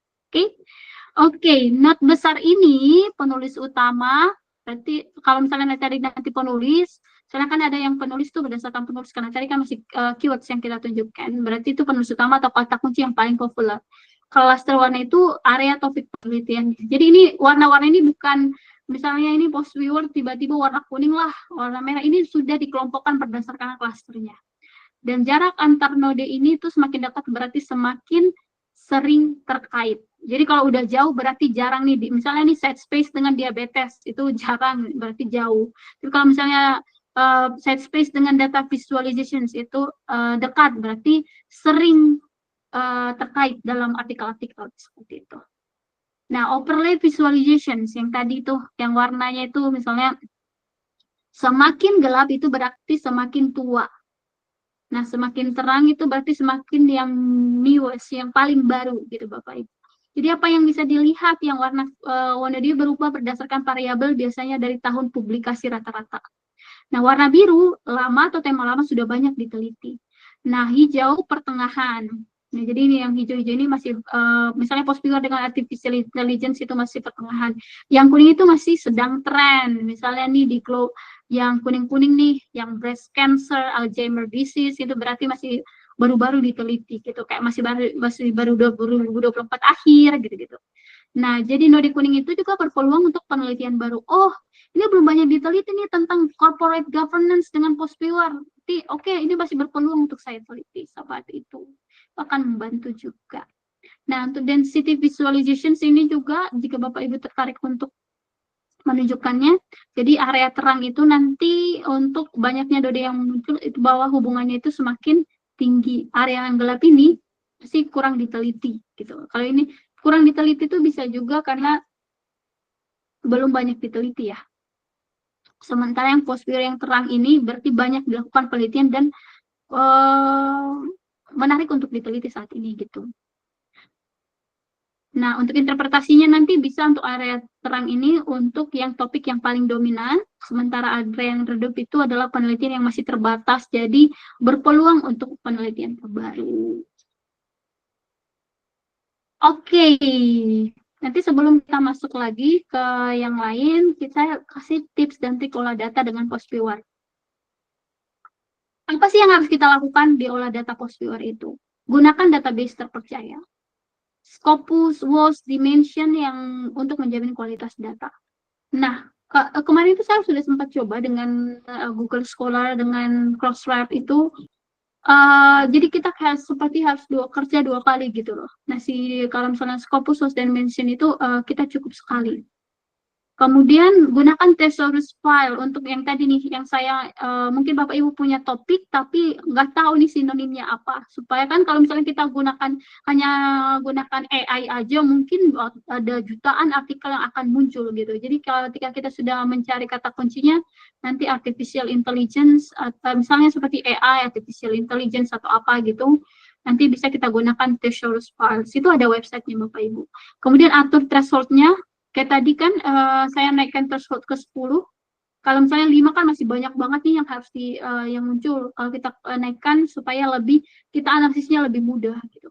Oke, not besar ini penulis utama. Berarti kalau misalnya nanti penulis, Misalnya kan ada yang penulis tuh berdasarkan penulis, karena tadi kan masih keywords yang kita tunjukkan, berarti itu penulis utama atau kata kunci yang paling populer. Cluster warna itu area topik penelitian. Jadi ini warna-warna ini bukan misalnya ini post viewer tiba-tiba warna kuning lah, warna merah, ini sudah dikelompokkan berdasarkan klasternya. Dan jarak antar node ini tuh semakin dekat berarti semakin sering terkait. Jadi kalau udah jauh berarti jarang nih, misalnya nih side space dengan diabetes itu jarang, berarti jauh. Tapi kalau misalnya side space dengan data visualizations itu dekat, berarti sering terkait dalam artikel-artikel seperti itu. Nah, overlay visualizations yang tadi tuh, yang warnanya itu misalnya semakin gelap itu berarti semakin tua. Nah, semakin terang itu berarti semakin yang newest, yang paling baru gitu Bapak Ibu. Jadi apa yang bisa dilihat, yang warna dia berubah berdasarkan variabel biasanya dari tahun publikasi rata-rata. Nah, warna biru lama atau tema lama sudah banyak diteliti. Nah, hijau pertengahan. Nah, jadi ini yang hijau-hijau ini masih, misalnya post viewer dengan artificial intelligence itu masih pertengahan. Yang kuning itu masih sedang tren. Misalnya nih di yang kuning-kuning nih, yang breast cancer, Alzheimer disease, itu berarti masih baru-baru diteliti gitu. Kayak masih baru 2024 akhir gitu-gitu. Nah, jadi node kuning itu juga berpeluang untuk penelitian baru. Oh, ini belum banyak diteliti nih tentang corporate governance dengan post viewer. Oke, ini masih berpeluang untuk saya teliti saat itu. Akan membantu juga. Nah, untuk density visualization ini juga jika Bapak Ibu tertarik untuk menunjukkannya, jadi area terang itu nanti untuk banyaknya node yang muncul itu bahwa hubungannya itu semakin tinggi. Area yang gelap ini pasti kurang diteliti gitu. Kalau ini kurang diteliti itu bisa juga karena belum banyak diteliti ya. Sementara yang post viewer yang terang ini berarti banyak dilakukan penelitian dan menarik untuk diteliti saat ini gitu. Nah, untuk interpretasinya nanti bisa untuk area terang ini untuk yang topik yang paling dominan, sementara area yang redup itu adalah penelitian yang masih terbatas, jadi berpeluang untuk penelitian terbaru. Oke, nanti sebelum kita masuk lagi ke yang lain, kita kasih tips dan trik olah data dengan post viewer. Apa sih yang harus kita lakukan di olah data post viewer itu? Gunakan database terpercaya. Scopus, WOS, Dimension yang untuk menjamin kualitas data. Nah, kemarin itu saya sudah sempat coba dengan Google Scholar, dengan Crossref itu. Jadi kita seperti harus kerja 2 kali gitu loh. Nah, kalau misalnya Scopus, WOS, Dimension itu kita cukup sekali. Kemudian gunakan thesaurus file untuk yang tadi nih, yang saya mungkin Bapak Ibu punya topik tapi nggak tahu nih sinonimnya apa. Supaya kan kalau misalnya kita hanya gunakan AI aja, mungkin ada jutaan artikel yang akan muncul gitu. Jadi ketika kita sudah mencari kata kuncinya, nanti artificial intelligence atau misalnya seperti AI, artificial intelligence atau apa gitu, nanti bisa kita gunakan thesaurus files. Itu ada websitenya Bapak Ibu. Kemudian atur thresholdnya. Kayak tadi kan saya naikkan threshold ke 10. Kalau misalnya 5 kan masih banyak banget nih yang harus yang muncul. Kalau kita naikkan supaya kita analisisnya lebih mudah gitu.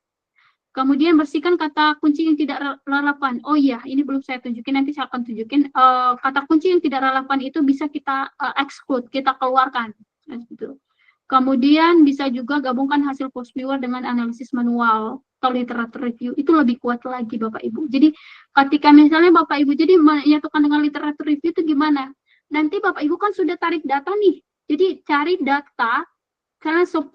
Kemudian bersihkan kata kunci yang tidak relevan. Oh iya, ini belum saya tunjukin, nanti saya akan tunjukin. Kata kunci yang tidak relevan itu bisa kita exclude, kita keluarkan. Gitu. Kemudian bisa juga gabungkan hasil post viewer dengan analisis manual atau literatur review, itu lebih kuat lagi Bapak Ibu. Jadi ketika misalnya Bapak Ibu jadi menyatukan dengan literatur review itu gimana? Nanti Bapak Ibu kan sudah tarik data nih. Jadi cari data karena 10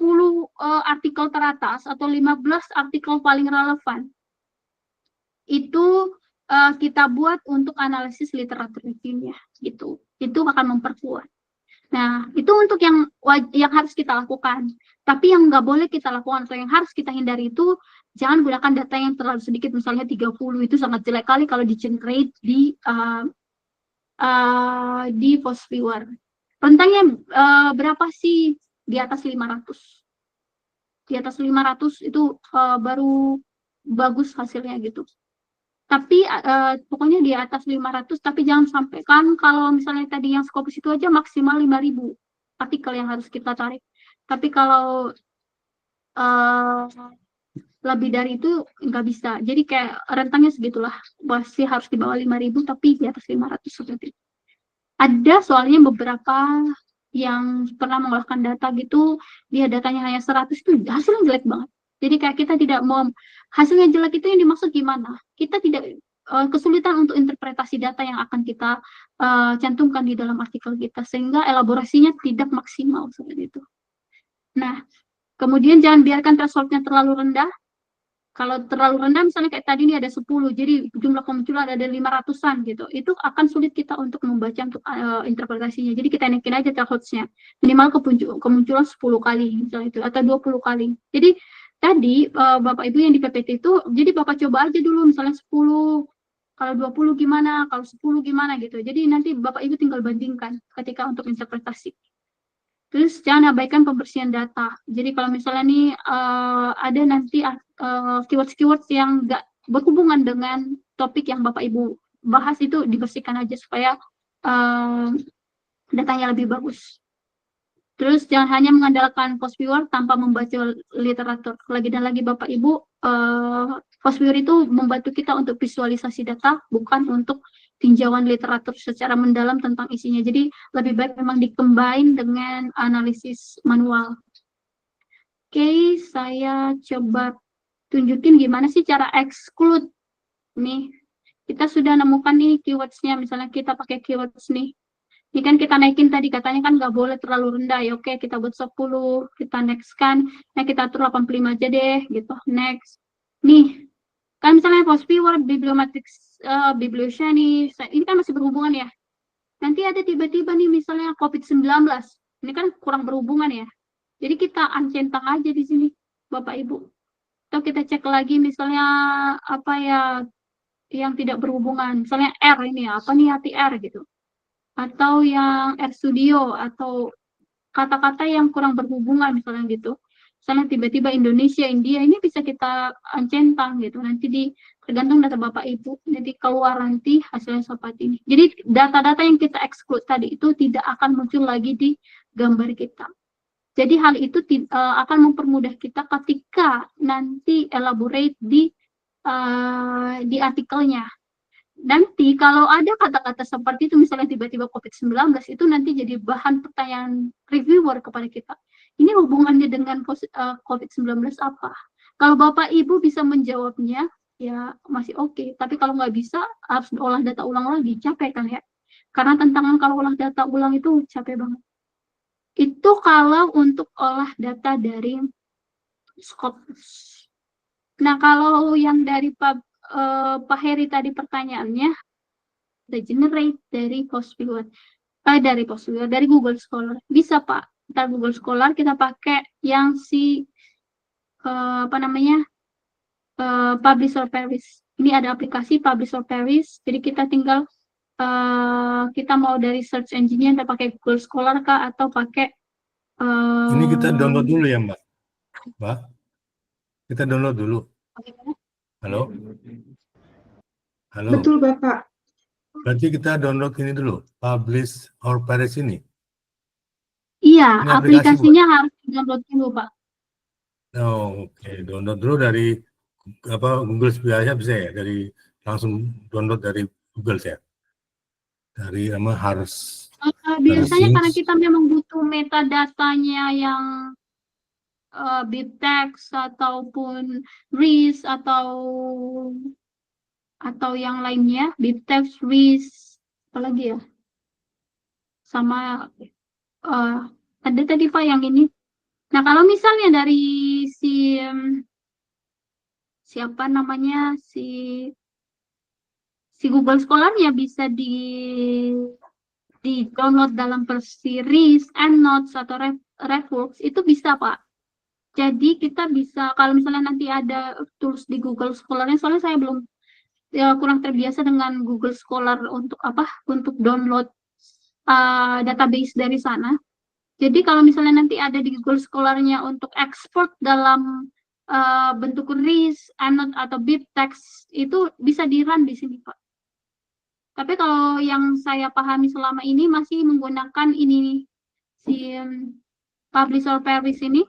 artikel teratas atau 15 artikel paling relevan. Itu kita buat untuk analisis literatur review-nya gitu. Itu akan memperkuat. Nah, itu untuk yang harus kita lakukan. Tapi yang nggak boleh kita lakukan atau yang harus kita hindari itu, jangan gunakan data yang terlalu sedikit, misalnya 30, itu sangat jelek kali kalau di-generate di post viewer. Rentangnya berapa sih? Di atas 500. Di atas 500 itu baru bagus hasilnya gitu. Tapi pokoknya di atas 500, tapi jangan sampai kan kalau misalnya tadi yang Scopus itu aja maksimal 5.000 artikel yang harus kita tarik. Tapi kalau lebih dari itu nggak bisa. Jadi kayak rentangnya segitulah. Masih harus di bawah 5.000 tapi di atas 500 seperti itu. Ada soalnya beberapa yang pernah mengolah data gitu, dia datanya hanya 100 itu hasilnya jelek banget. Jadi kayak kita tidak mau hasilnya jelek itu yang dimaksud gimana? Kita tidak kesulitan untuk interpretasi data yang akan kita cantumkan di dalam artikel kita sehingga elaborasinya tidak maksimal seperti itu. Nah, kemudian jangan biarkan thresholdnya terlalu rendah. Kalau terlalu rendah misalnya kayak tadi ini ada 10, jadi jumlah kemunculan ada 500-an gitu. Itu akan sulit kita untuk membaca untuk interpretasinya. Jadi kita naikin aja threshold-nya. Minimal kemunculan 10 kali misalnya itu atau 20 kali. Jadi tadi Bapak Ibu yang di PPT itu jadi Bapak coba aja dulu misalnya 10, kalau 20 gimana, kalau 10 gimana gitu. Jadi nanti Bapak Ibu tinggal bandingkan ketika untuk interpretasi. Terus jangan abaikan pembersihan data. Jadi kalau misalnya nih ada nanti keywords-keywords yang nggak berhubungan dengan topik yang Bapak Ibu bahas itu dibersihkan aja supaya datanya lebih bagus. Terus jangan hanya mengandalkan post viewer tanpa membaca literatur. Lagi dan lagi Bapak Ibu, post viewer itu membantu kita untuk visualisasi data, bukan untuk tinjauan literatur secara mendalam tentang isinya. Jadi lebih baik memang dikombin dengan analisis manual. Oke, saya coba tunjukin gimana sih cara exclude. Nih, kita sudah nemukan nih keywords-nya. Misalnya kita pakai keywords nih. Ini kan kita naikin tadi, katanya kan nggak boleh terlalu rendah. Ya oke, kita buat 10, kita next kan. Nah, kita atur 85 aja deh, gitu. Next. Nih, kan misalnya post viewer, bibliometrics, bibliosnya nih, ini kan masih berhubungan ya. Nanti ada tiba-tiba nih misalnya COVID-19. Ini kan kurang berhubungan ya. Jadi kita uncentang aja di sini, Bapak Ibu. Atau kita cek lagi misalnya apa ya yang tidak berhubungan. Misalnya R ini ya, apa nih hati R gitu. Atau yang R Studio atau kata-kata yang kurang berhubungan misalnya gitu. Misalnya tiba-tiba Indonesia, India, ini bisa kita centang gitu. Nanti tergantung data Bapak Ibu, nanti keluar nanti hasilnya seperti ini. Jadi data-data yang kita exclude tadi itu tidak akan muncul lagi di gambar kita. Jadi hal itu akan mempermudah kita ketika nanti elaborate di artikelnya. Nanti kalau ada kata-kata seperti itu, misalnya tiba-tiba COVID-19, itu nanti jadi bahan pertanyaan reviewer kepada kita. Ini hubungannya dengan COVID-19 apa? Kalau Bapak Ibu bisa menjawabnya, ya masih oke. Tapi kalau nggak bisa, harus olah data ulang lagi, capek kan ya? Karena tantangan kalau olah data ulang itu capek banget. Itu kalau untuk olah data dari Scopus. Nah, kalau yang dari Pak Heri tadi pertanyaannya, the generate dari post viewer, dari Google Scholar. Bisa Pak, ntar Google Scholar kita pakai yang si apa namanya Publisher Paris. Ini ada aplikasi Publisher Paris, jadi kita tinggal kita mau dari search engine-nya kita pakai Google Scholar kah atau pakai Ini kita download dulu ya Mbak. Mbak, kita download dulu. Halo? Halo? Betul, Bapak. Berarti kita download ini dulu, Publish or Paris ini. Iya, Ini aplikasi, aplikasinya harus download dulu, Pak. Oh, oke. Download dulu dari Google biasa bisa ya, dari langsung download dari Google ya. Dari harus Biasanya harus karena kita memang butuh metadata-nya yang BibTeX ataupun RIS atau yang lainnya, BibTeX, RIS, apalagi ya, sama ada tadi Pak yang ini. Nah, kalau misalnya dari siapa namanya si Google Scholar-nya bisa di download dalam versi RIS, EndNotes atau RefWorks, itu bisa Pak. Jadi kita bisa, kalau misalnya nanti ada tools di Google Scholar-nya, soalnya saya belum kurang terbiasa dengan Google Scholar untuk download database dari sana. Jadi kalau misalnya nanti ada di Google Scholar-nya untuk export dalam bentuk RIS, EndNote atau BibTeX, itu bisa di-run di sini Pak. Tapi kalau yang saya pahami selama ini masih menggunakan ini si Publisher Paris ini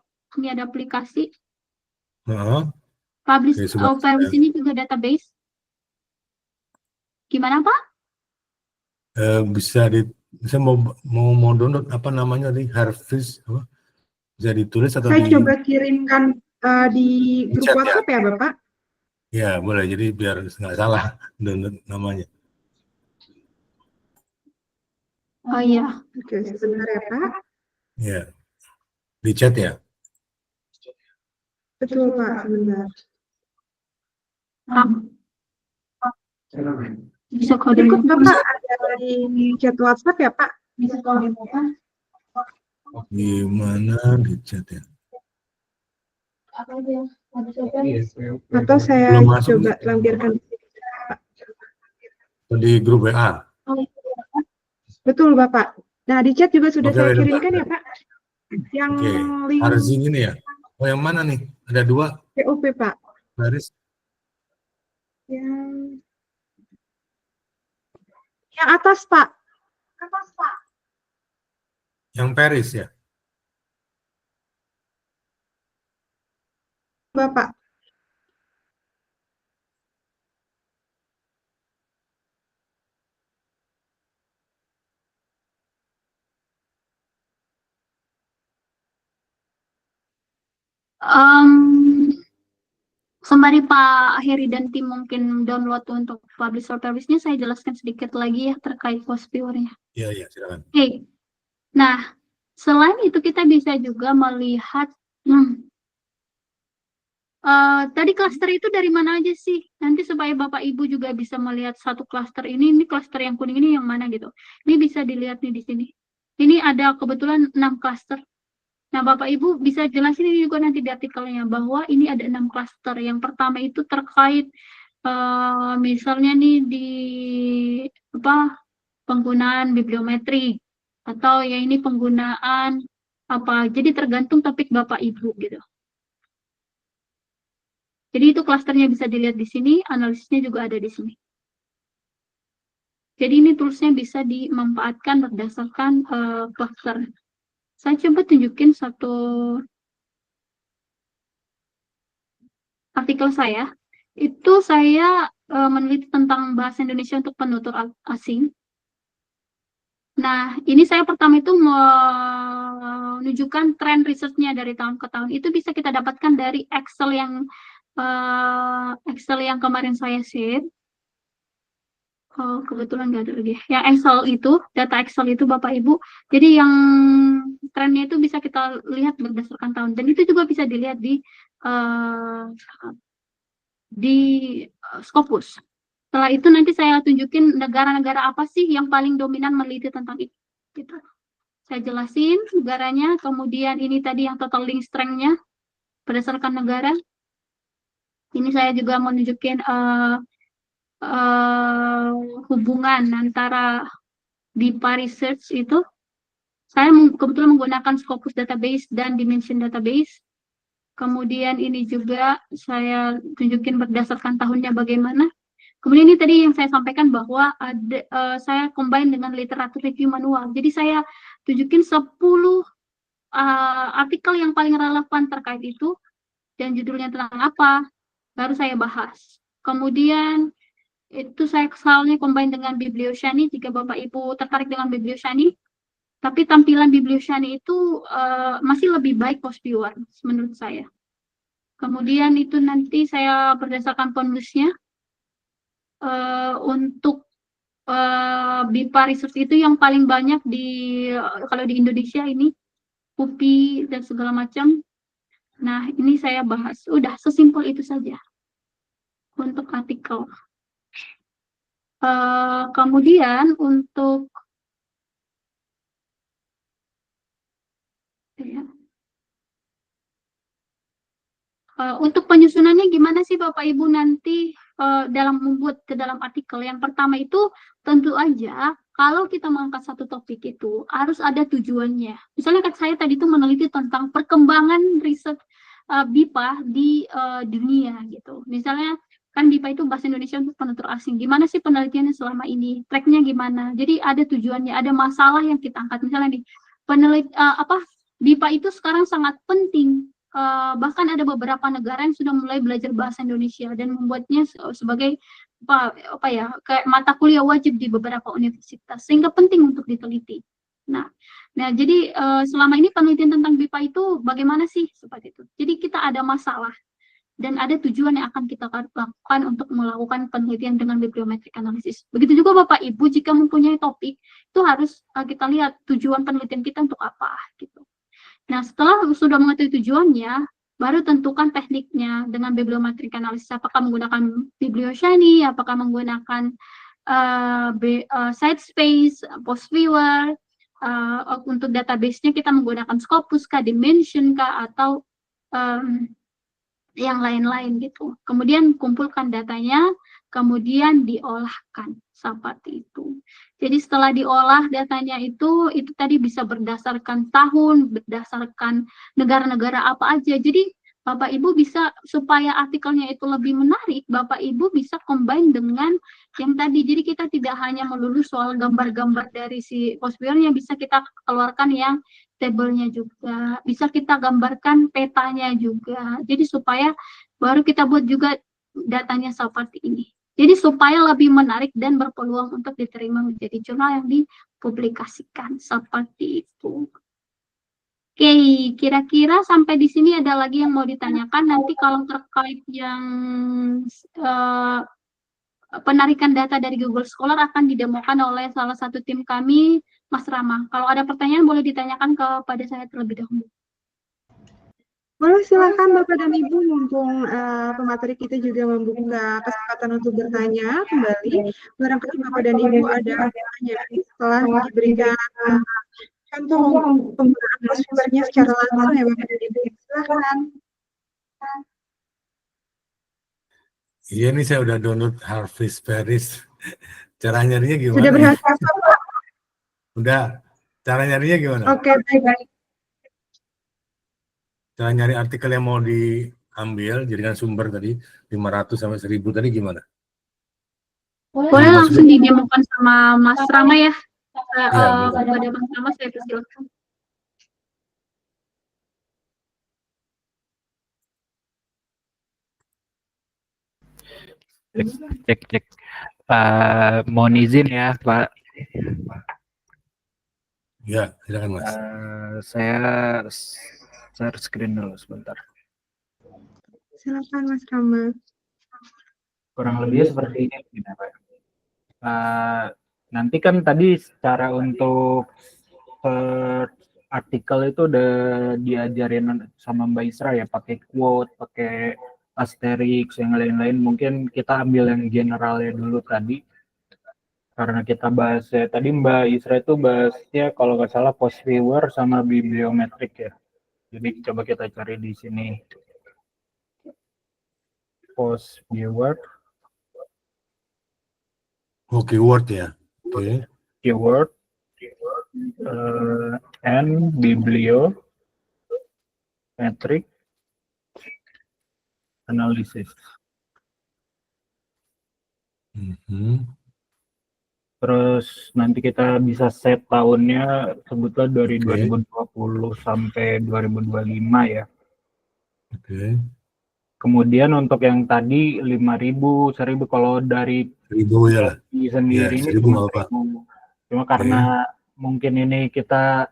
ada aplikasi. Publisher Paris ini juga database. Gimana Pak? Bisa Saya mau download apa namanya di Harvest apa? Bisa ditulis atau Saya di coba kirimkan di grup chat ya? WhatsApp ya, Bapak. Ya, boleh. Jadi biar nggak salah download namanya. Oh iya. Oke, sebentar ya, Pak. Ya, di chat ya. Betul, Pak, sebentar. Bisa kode Berikut Bapak ada di chat WhatsApp ya, Pak? Gimana di chat ya? Atau saya Belum masuk coba nih. lampirkan. Di grup WA. Betul, Bapak. Nah, di chat juga sudah Oke, saya udah. kirimkan ya, Pak. Yang Oke, link Harzing ini ya. Oh, yang mana nih? Ada 2 POP, Pak. baris. Yang atas, Pak. Yang Paris ya. Bapak. Sembari Pak Heri dan tim mungkin download untuk publisher-publishnya, saya jelaskan sedikit lagi ya terkait post-viewernya. Iya, silakan. Oke. Nah, selain itu kita bisa juga melihat tadi klaster itu dari mana aja sih? Nanti supaya Bapak Ibu juga bisa melihat satu klaster ini klaster yang kuning ini yang mana gitu. Ini bisa dilihat nih di sini. Ini ada kebetulan 6 klaster. Nah, Bapak Ibu bisa jelasin ini juga nanti di artikelnya bahwa ini ada 6 klaster. Yang pertama itu terkait misalnya nih di penggunaan bibliometri atau ya ini penggunaan apa. Jadi tergantung topik Bapak Ibu gitu. Jadi itu klasternya bisa dilihat di sini, analisisnya juga ada di sini. Jadi ini toolsnya bisa dimanfaatkan berdasarkan klaster. Saya coba tunjukin satu artikel saya. Itu saya meneliti tentang bahasa Indonesia untuk penutur asing. Nah, ini saya pertama itu menunjukkan tren risetnya dari tahun ke tahun. Itu bisa kita dapatkan dari Excel yang kemarin saya share. Oh, kebetulan nggak ada lagi. Yang Excel itu, data Excel itu Bapak Ibu. Jadi yang trennya itu bisa kita lihat berdasarkan tahun. Dan itu juga bisa dilihat di Scopus. Setelah itu nanti saya tunjukin negara-negara apa sih yang paling dominan meneliti tentang itu. Gitu. Saya jelasin negaranya, kemudian ini tadi yang total link strength-nya berdasarkan negara. Ini saya juga mau nunjukin hubungan antara BIPA Research itu. Saya kebetulan menggunakan Scopus Database dan Dimension Database. Kemudian ini juga saya tunjukin berdasarkan tahunnya bagaimana. Kemudian ini tadi yang saya sampaikan bahwa saya combine dengan literatur review manual. Jadi saya tunjukin 10 artikel yang paling relevan terkait itu dan judulnya tentang apa, baru saya bahas. Kemudian itu saya soalnya combine dengan Biblioshani, jika Bapak Ibu tertarik dengan Biblioshani. Tapi tampilan Biblioshani itu masih lebih baik post viewer menurut saya. Kemudian itu nanti saya berdasarkan penulisnya untuk BIPA Research itu yang paling banyak kalau di Indonesia ini UPI dan segala macam. Nah, ini saya bahas. Udah sesimpel itu saja untuk artikel. Kemudian untuk untuk penyusunannya gimana sih Bapak Ibu nanti dalam membuat ke dalam artikel? Yang pertama itu tentu aja kalau kita mengangkat satu topik itu harus ada tujuannya. Misalnya saya tadi itu meneliti tentang perkembangan riset BIPA di dunia gitu. Misalnya kan BIPA itu bahasa Indonesia untuk penutur asing. Gimana sih penelitiannya selama ini? Tracknya gimana? Jadi ada tujuannya, ada masalah yang kita angkat. Misalnya nih, BIPA itu sekarang sangat penting bahkan ada beberapa negara yang sudah mulai belajar bahasa Indonesia dan membuatnya sebagai apa ya, kayak mata kuliah wajib di beberapa universitas, sehingga penting untuk diteliti. Nah, jadi selama ini penelitian tentang BIPA itu bagaimana sih seperti itu. Jadi kita ada masalah dan ada tujuan yang akan kita lakukan untuk melakukan penelitian dengan bibliometric analysis. Begitu juga Bapak Ibu, jika mempunyai topik, itu harus kita lihat tujuan penelitian kita untuk apa gitu. Nah, setelah sudah mengetahui tujuannya, baru tentukan tekniknya dengan bibliometric analysis. Apakah menggunakan biblioshiny, apakah menggunakan site space, post viewer, untuk database-nya kita menggunakan Scopus kah, Dimension kah, atau yang lain-lain gitu. Kemudian kumpulkan datanya, kemudian diolahkan seperti itu. Jadi setelah diolah datanya itu tadi bisa berdasarkan tahun, berdasarkan negara-negara apa aja. Jadi Bapak Ibu bisa, supaya artikelnya itu lebih menarik, Bapak Ibu bisa combine dengan yang tadi. Jadi kita tidak hanya melulu soal gambar-gambar dari si post-viewer-nya, bisa kita keluarkan yang tabelnya juga, bisa kita gambarkan petanya juga. Jadi supaya baru kita buat juga datanya seperti ini. Jadi supaya lebih menarik dan berpeluang untuk diterima menjadi jurnal yang dipublikasikan seperti itu. Oke, kira-kira sampai di sini ada lagi yang mau ditanyakan. Nanti kalau terkait yang penarikan data dari Google Scholar akan didemokan oleh salah satu tim kami, Mas Rama. Kalau ada pertanyaan boleh ditanyakan kepada saya terlebih dahulu. Boleh, silakan Bapak dan Ibu, mumpung pemateri kita juga membuka kesempatan untuk bertanya kembali. Barangkali Bapak dan Ibu ada pertanyaan setelah diberikan contoh penggunaan post-viewer-nya secara langsung ya Bapak dan Ibu. Silakan. Iya, nih saya udah download Harvest Paris. Cara nyarinya gimana? Sudah berhasil, Pak? Udah. Cara nyarinya gimana? Oke, baik. Cara nyari artikel yang mau diambil, jadikan sumber tadi 500 sampai 1000 tadi gimana? Boleh langsung didemokan sama Mas Rama ya. Ya, kepada Mas Rama saya persilakan. Cek. Mohon izin ya, Pak. Ya, silakan Mas. Saya share screen dulu sebentar. Silakan Mas Rama. Kurang lebih seperti ini, Pak. Nanti kan tadi cara untuk artikel itu udah diajarin sama Mbak Isra ya, pakai quote, pakai asterisk, yang lain-lain. Mungkin kita ambil yang generalnya dulu tadi. Karena kita bahas ya, tadi Mbak Isra itu bahasnya kalau nggak salah post viewer sama bibliometrik ya. Jadi coba kita cari di sini post viewer. Oh, keyword ya. Oke. Keyword and bibliometric analysis. Terus nanti kita bisa set tahunnya, sebutlah dari 2020 sampai 2025 ya. Oke. Kemudian untuk yang tadi 5.000, 1.000, kalau dari 1.000 ya. sendiri ini 1.000 nggak apa. Cuma karena mungkin ini kita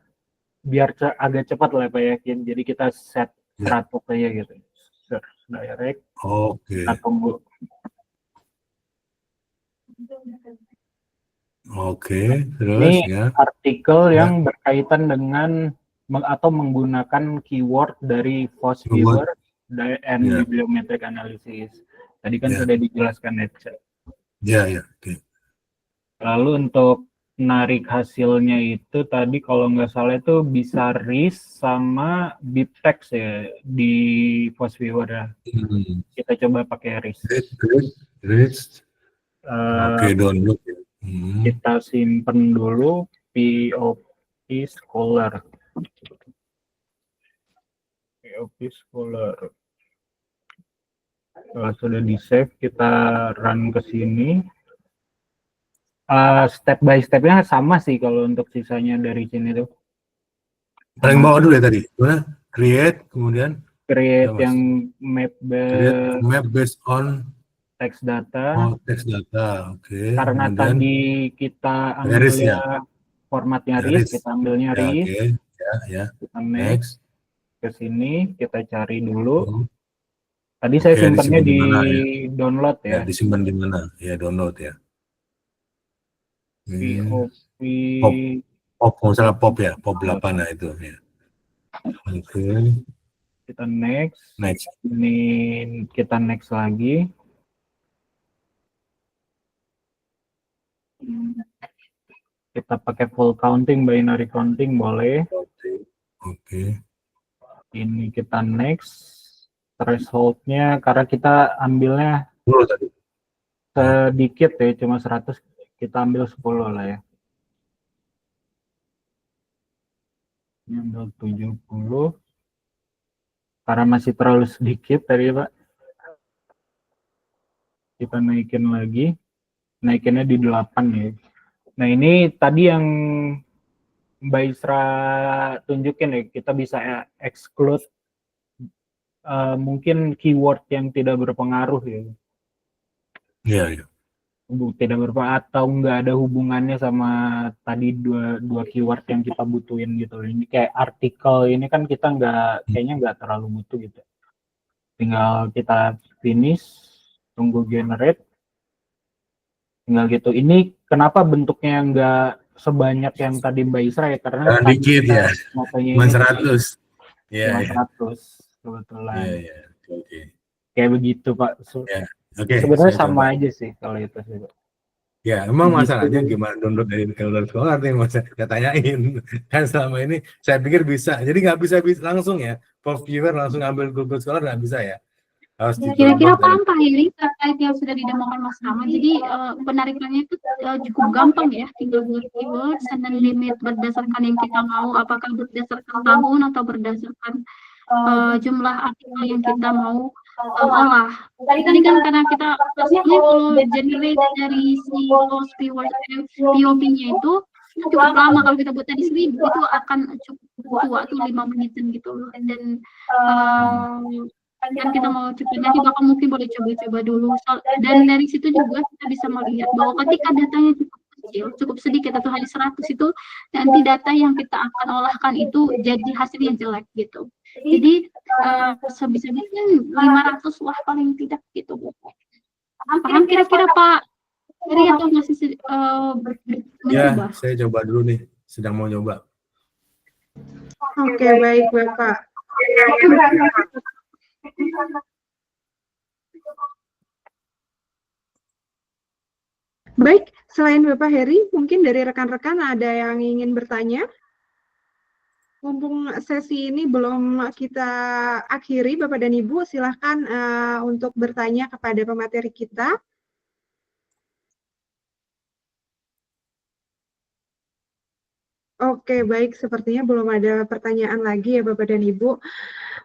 biar agak cepat lah Pak ya, jadi kita set 100 aja gitu. Search direct. Oke. Kita tunggu. Oke, terus ini ya. artikel yang berkaitan dengan atau menggunakan keyword dari post viewer and bibliometric analysis. Tadi kan sudah dijelaskan ya. Ya, oke. Lalu untuk narik hasilnya itu tadi kalau nggak salah itu bisa RIS sama BibTeX ya di post viewer ya. Kita coba pakai RIS. RIS. Oke, download ya. Kita simpen dulu POP Scholar. POP Scholar. Kalau sudah di save, kita run ke sini. Step by stepnya sama sih kalau untuk sisanya dari sini tuh. Paling bawah dulu ya tadi. Create, kemudian create Mas. yang map Create map based on text data. text data. Oke. Karena Kemudian tadi kita Aris ya. ambilnya formatnya RIS, Aris. kita ambilnya Ya, RIS, oke. Ya. kita next Next. ke sini, kita cari dulu. Oh, Tadi saya oke, simpannya disimpan di di mana ya? download Ya, ya. disimpan di mana? Ya, download ya. POP Pop, misalnya pop ya, pop 8 nah itu ya. Oke. kita next. Next. Ini kita next lagi. Kita pakai full counting, binary counting boleh. Oke. Ini kita next. Thresholdnya karena kita ambilnya Dulu tadi. sedikit ya, cuma 100, kita ambil 10 lah ya. Ini ambil 70. Karena masih terlalu sedikit tadi Pak. Kita naikin lagi. Naikinnya di 8 ya. Nah ini tadi yang Mbak Isra tunjukin ya, kita bisa exclude mungkin keyword yang tidak berpengaruh ya. Iya, iya. Tidak berpengaruh atau nggak ada hubungannya sama tadi dua keyword yang kita butuhin gitu. Ini kayak artikel ini kan kita kayaknya nggak terlalu butuh gitu. Tinggal kita finish, tunggu generate, tinggal gitu. Ini kenapa bentuknya nggak sebanyak yang tadi Mbak Isra ya, karena dikit ya, cuma 100. Cuma Iya, 100 kebetulan. iya. Oke. Kayak begitu Pak. Ya. Oke. Sebenarnya saya sama coba. aja sih kalau itu sih Pak. Ya, emang Begitu. masalahnya gimana download dari Google Scholar nih, Mas? Saya tanyain. Kan selama ini saya pikir bisa. Jadi nggak bisa langsung ya. For viewer langsung ambil Google Scholar nggak bisa ya. Harus Kira-kira di-download dari paham Pak Heri terkait yang sudah didemokan Mas Rama. Jadi penarikannya itu cukup gampang ya, tinggal buat keywords dan limit berdasarkan yang kita mau, apakah berdasarkan tahun atau berdasarkan jumlah artikel yang kita mau olah. Tadi kan karena kita pastinya kalau generate dari si host POP-nya itu cukup lama, kalau kita buat tadi 1000 itu akan cukup waktu 5 menitan gitu loh. Dan kan kita mau cepat, nanti Bapak mungkin boleh coba-coba dulu. Dan dari situ juga kita bisa melihat bahwa ketika datanya cukup kecil, cukup sedikit atau hanya 100 itu, nanti data yang kita akan olahkan itu jadi hasilnya jelek gitu. Jadi sebisa-bisa 500 lah paling tidak gitu. Paham kira-kira Pak Heri atau masih Ya, saya coba dulu nih, sedang mau coba. Oke, baik Bapak. Baik, selain Bapak Heri, mungkin dari rekan-rekan ada yang ingin bertanya? Mumpung sesi ini belum kita akhiri, Bapak dan Ibu, silahkan untuk bertanya kepada pemateri kita. Oke, baik. Sepertinya belum ada pertanyaan lagi ya Bapak dan Ibu.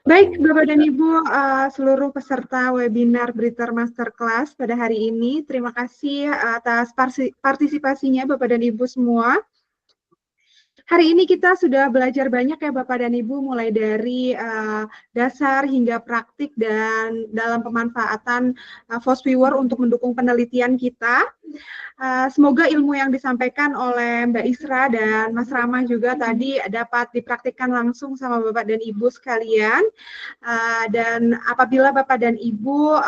Baik, Bapak dan Ibu, seluruh peserta webinar Briter Masterclass pada hari ini, terima kasih atas partisipasinya Bapak dan Ibu semua. Hari ini kita sudah belajar banyak ya Bapak dan Ibu, mulai dari dasar hingga praktik dan dalam pemanfaatan FOSViewer untuk mendukung penelitian kita. Semoga ilmu yang disampaikan oleh Mbak Isra dan Mas Rama juga tadi dapat dipraktikkan langsung sama Bapak dan Ibu sekalian. Dan apabila Bapak dan Ibu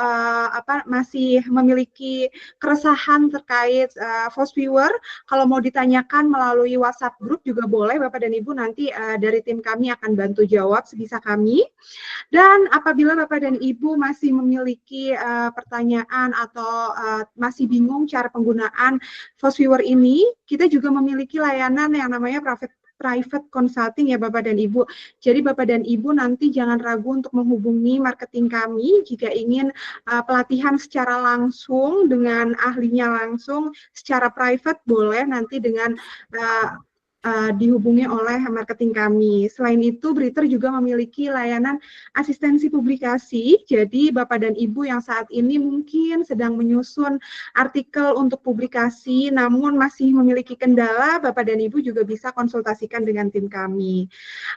masih memiliki keresahan terkait FOSViewer, kalau mau ditanyakan melalui WhatsApp group juga boleh Bapak dan Ibu, nanti dari tim kami akan bantu jawab sebisa kami. Dan apabila Bapak dan Ibu masih memiliki pertanyaan atau masih bingung cara penggunaan FOSViewer ini, kita juga memiliki layanan yang namanya private consulting ya Bapak dan Ibu. Jadi Bapak dan Ibu nanti jangan ragu untuk menghubungi marketing kami jika ingin pelatihan secara langsung dengan ahlinya langsung, secara private boleh nanti dengan dihubungi oleh marketing kami. Selain itu, Briter juga memiliki layanan asistensi publikasi. Jadi, Bapak dan Ibu yang saat ini mungkin sedang menyusun artikel untuk publikasi, namun masih memiliki kendala, Bapak dan Ibu juga bisa konsultasikan dengan tim kami.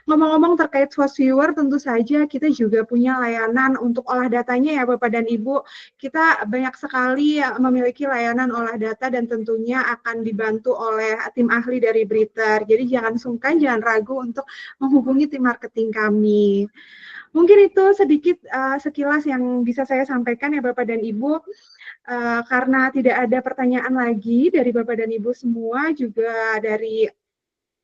Ngomong-ngomong terkait FOSViewer, tentu saja kita juga punya layanan untuk olah datanya ya Bapak dan Ibu. Kita banyak sekali memiliki layanan olah data dan tentunya akan dibantu oleh tim ahli dari Briter. Jadi jangan sungkan, jangan ragu untuk menghubungi tim marketing kami. Mungkin itu sedikit sekilas yang bisa saya sampaikan ya Bapak dan Ibu. Karena tidak ada pertanyaan lagi dari Bapak dan Ibu semua, juga dari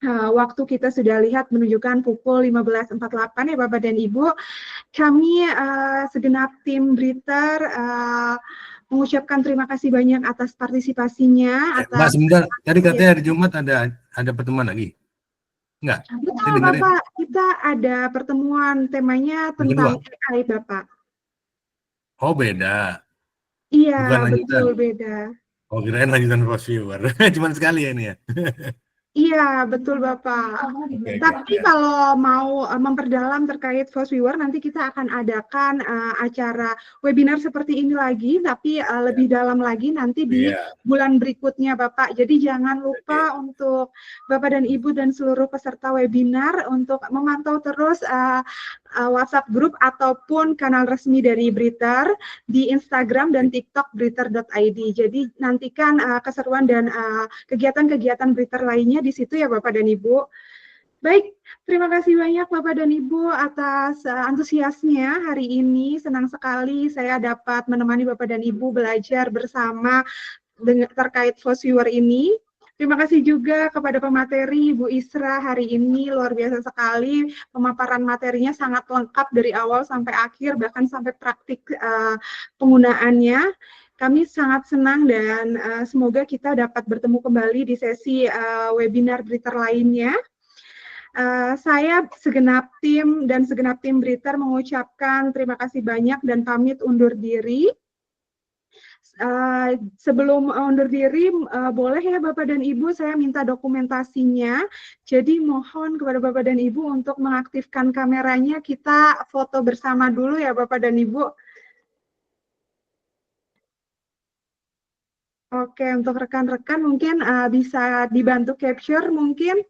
waktu kita sudah lihat menunjukkan pukul 15.48 ya Bapak dan Ibu. Kami segenap tim Briter mengucapkan terima kasih banyak atas partisipasinya. Mbak, sebentar. Tadi katanya hari Jumat ada pertemuan lagi. Enggak? Betul Bapak, kita ada pertemuan temanya tentang AI Bapak. Oh, beda. Iya, betul beda. Oh, kirain lanjutan FOSViewer. Cuman sekali ya ini ya. Iya, betul Bapak. Tapi kalau mau memperdalam terkait FOSViewer, nanti kita akan adakan acara webinar seperti ini lagi, tapi lebih dalam lagi nanti di bulan berikutnya Bapak. Jadi jangan lupa untuk Bapak dan Ibu dan seluruh peserta webinar untuk memantau terus WhatsApp group ataupun kanal resmi dari Briter di Instagram dan TikTok briter.id. Jadi nantikan keseruan dan kegiatan-kegiatan Briter lainnya di situ ya Bapak dan Ibu. Baik, terima kasih banyak Bapak dan Ibu atas antusiasnya hari ini. Senang sekali saya dapat menemani Bapak dan Ibu belajar bersama terkait FOSViewer ini. Terima kasih juga kepada pemateri Bu Isra hari ini, luar biasa sekali. Pemaparan materinya sangat lengkap dari awal sampai akhir, bahkan sampai praktik penggunaannya. Kami sangat senang dan semoga kita dapat bertemu kembali di sesi webinar Briter lainnya. Saya segenap tim dan segenap tim Briter mengucapkan terima kasih banyak dan pamit undur diri. Sebelum undur diri, boleh ya Bapak dan Ibu saya minta dokumentasinya. Jadi mohon kepada Bapak dan Ibu untuk mengaktifkan kameranya. Kita foto bersama dulu ya Bapak dan Ibu. Oke, untuk rekan-rekan mungkin bisa dibantu capture mungkin.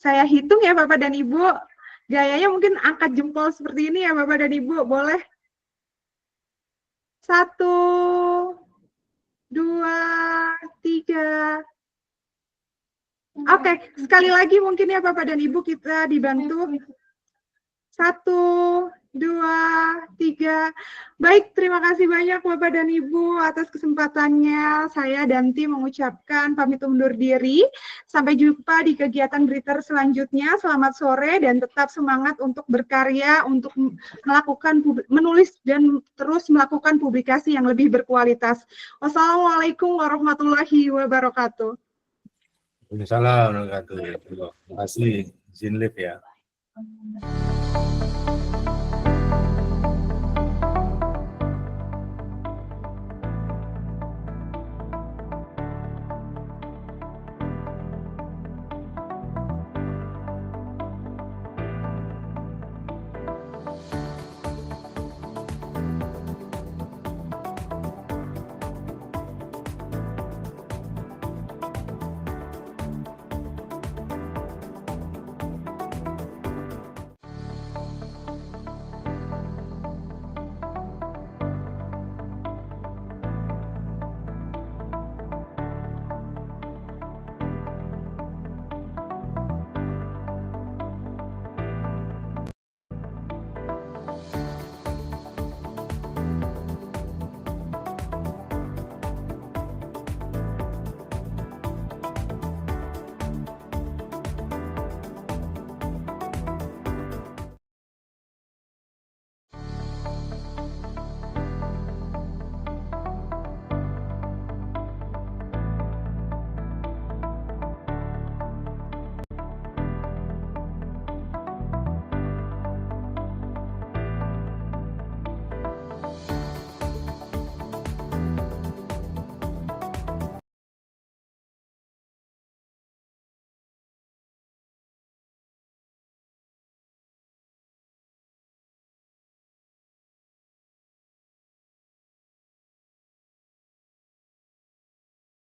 Saya hitung ya Bapak dan Ibu. Gayanya mungkin angkat jempol seperti ini ya Bapak dan Ibu. Boleh? 1, 2, 3. Oke, sekali lagi mungkin ya Bapak dan Ibu kita dibantu. 1, 2, 3. Baik, terima kasih banyak Bapak dan Ibu atas kesempatannya. Saya dan tim mengucapkan pamit undur diri. Sampai jumpa di kegiatan Briter selanjutnya. Selamat sore dan tetap semangat untuk berkarya, untuk melakukan menulis dan terus melakukan publikasi yang lebih berkualitas. Wassalamualaikum warahmatullahi wabarakatuh. Waalaikumsalam warahmatullahi wabarakatuh. Terima kasih. Izin live ya.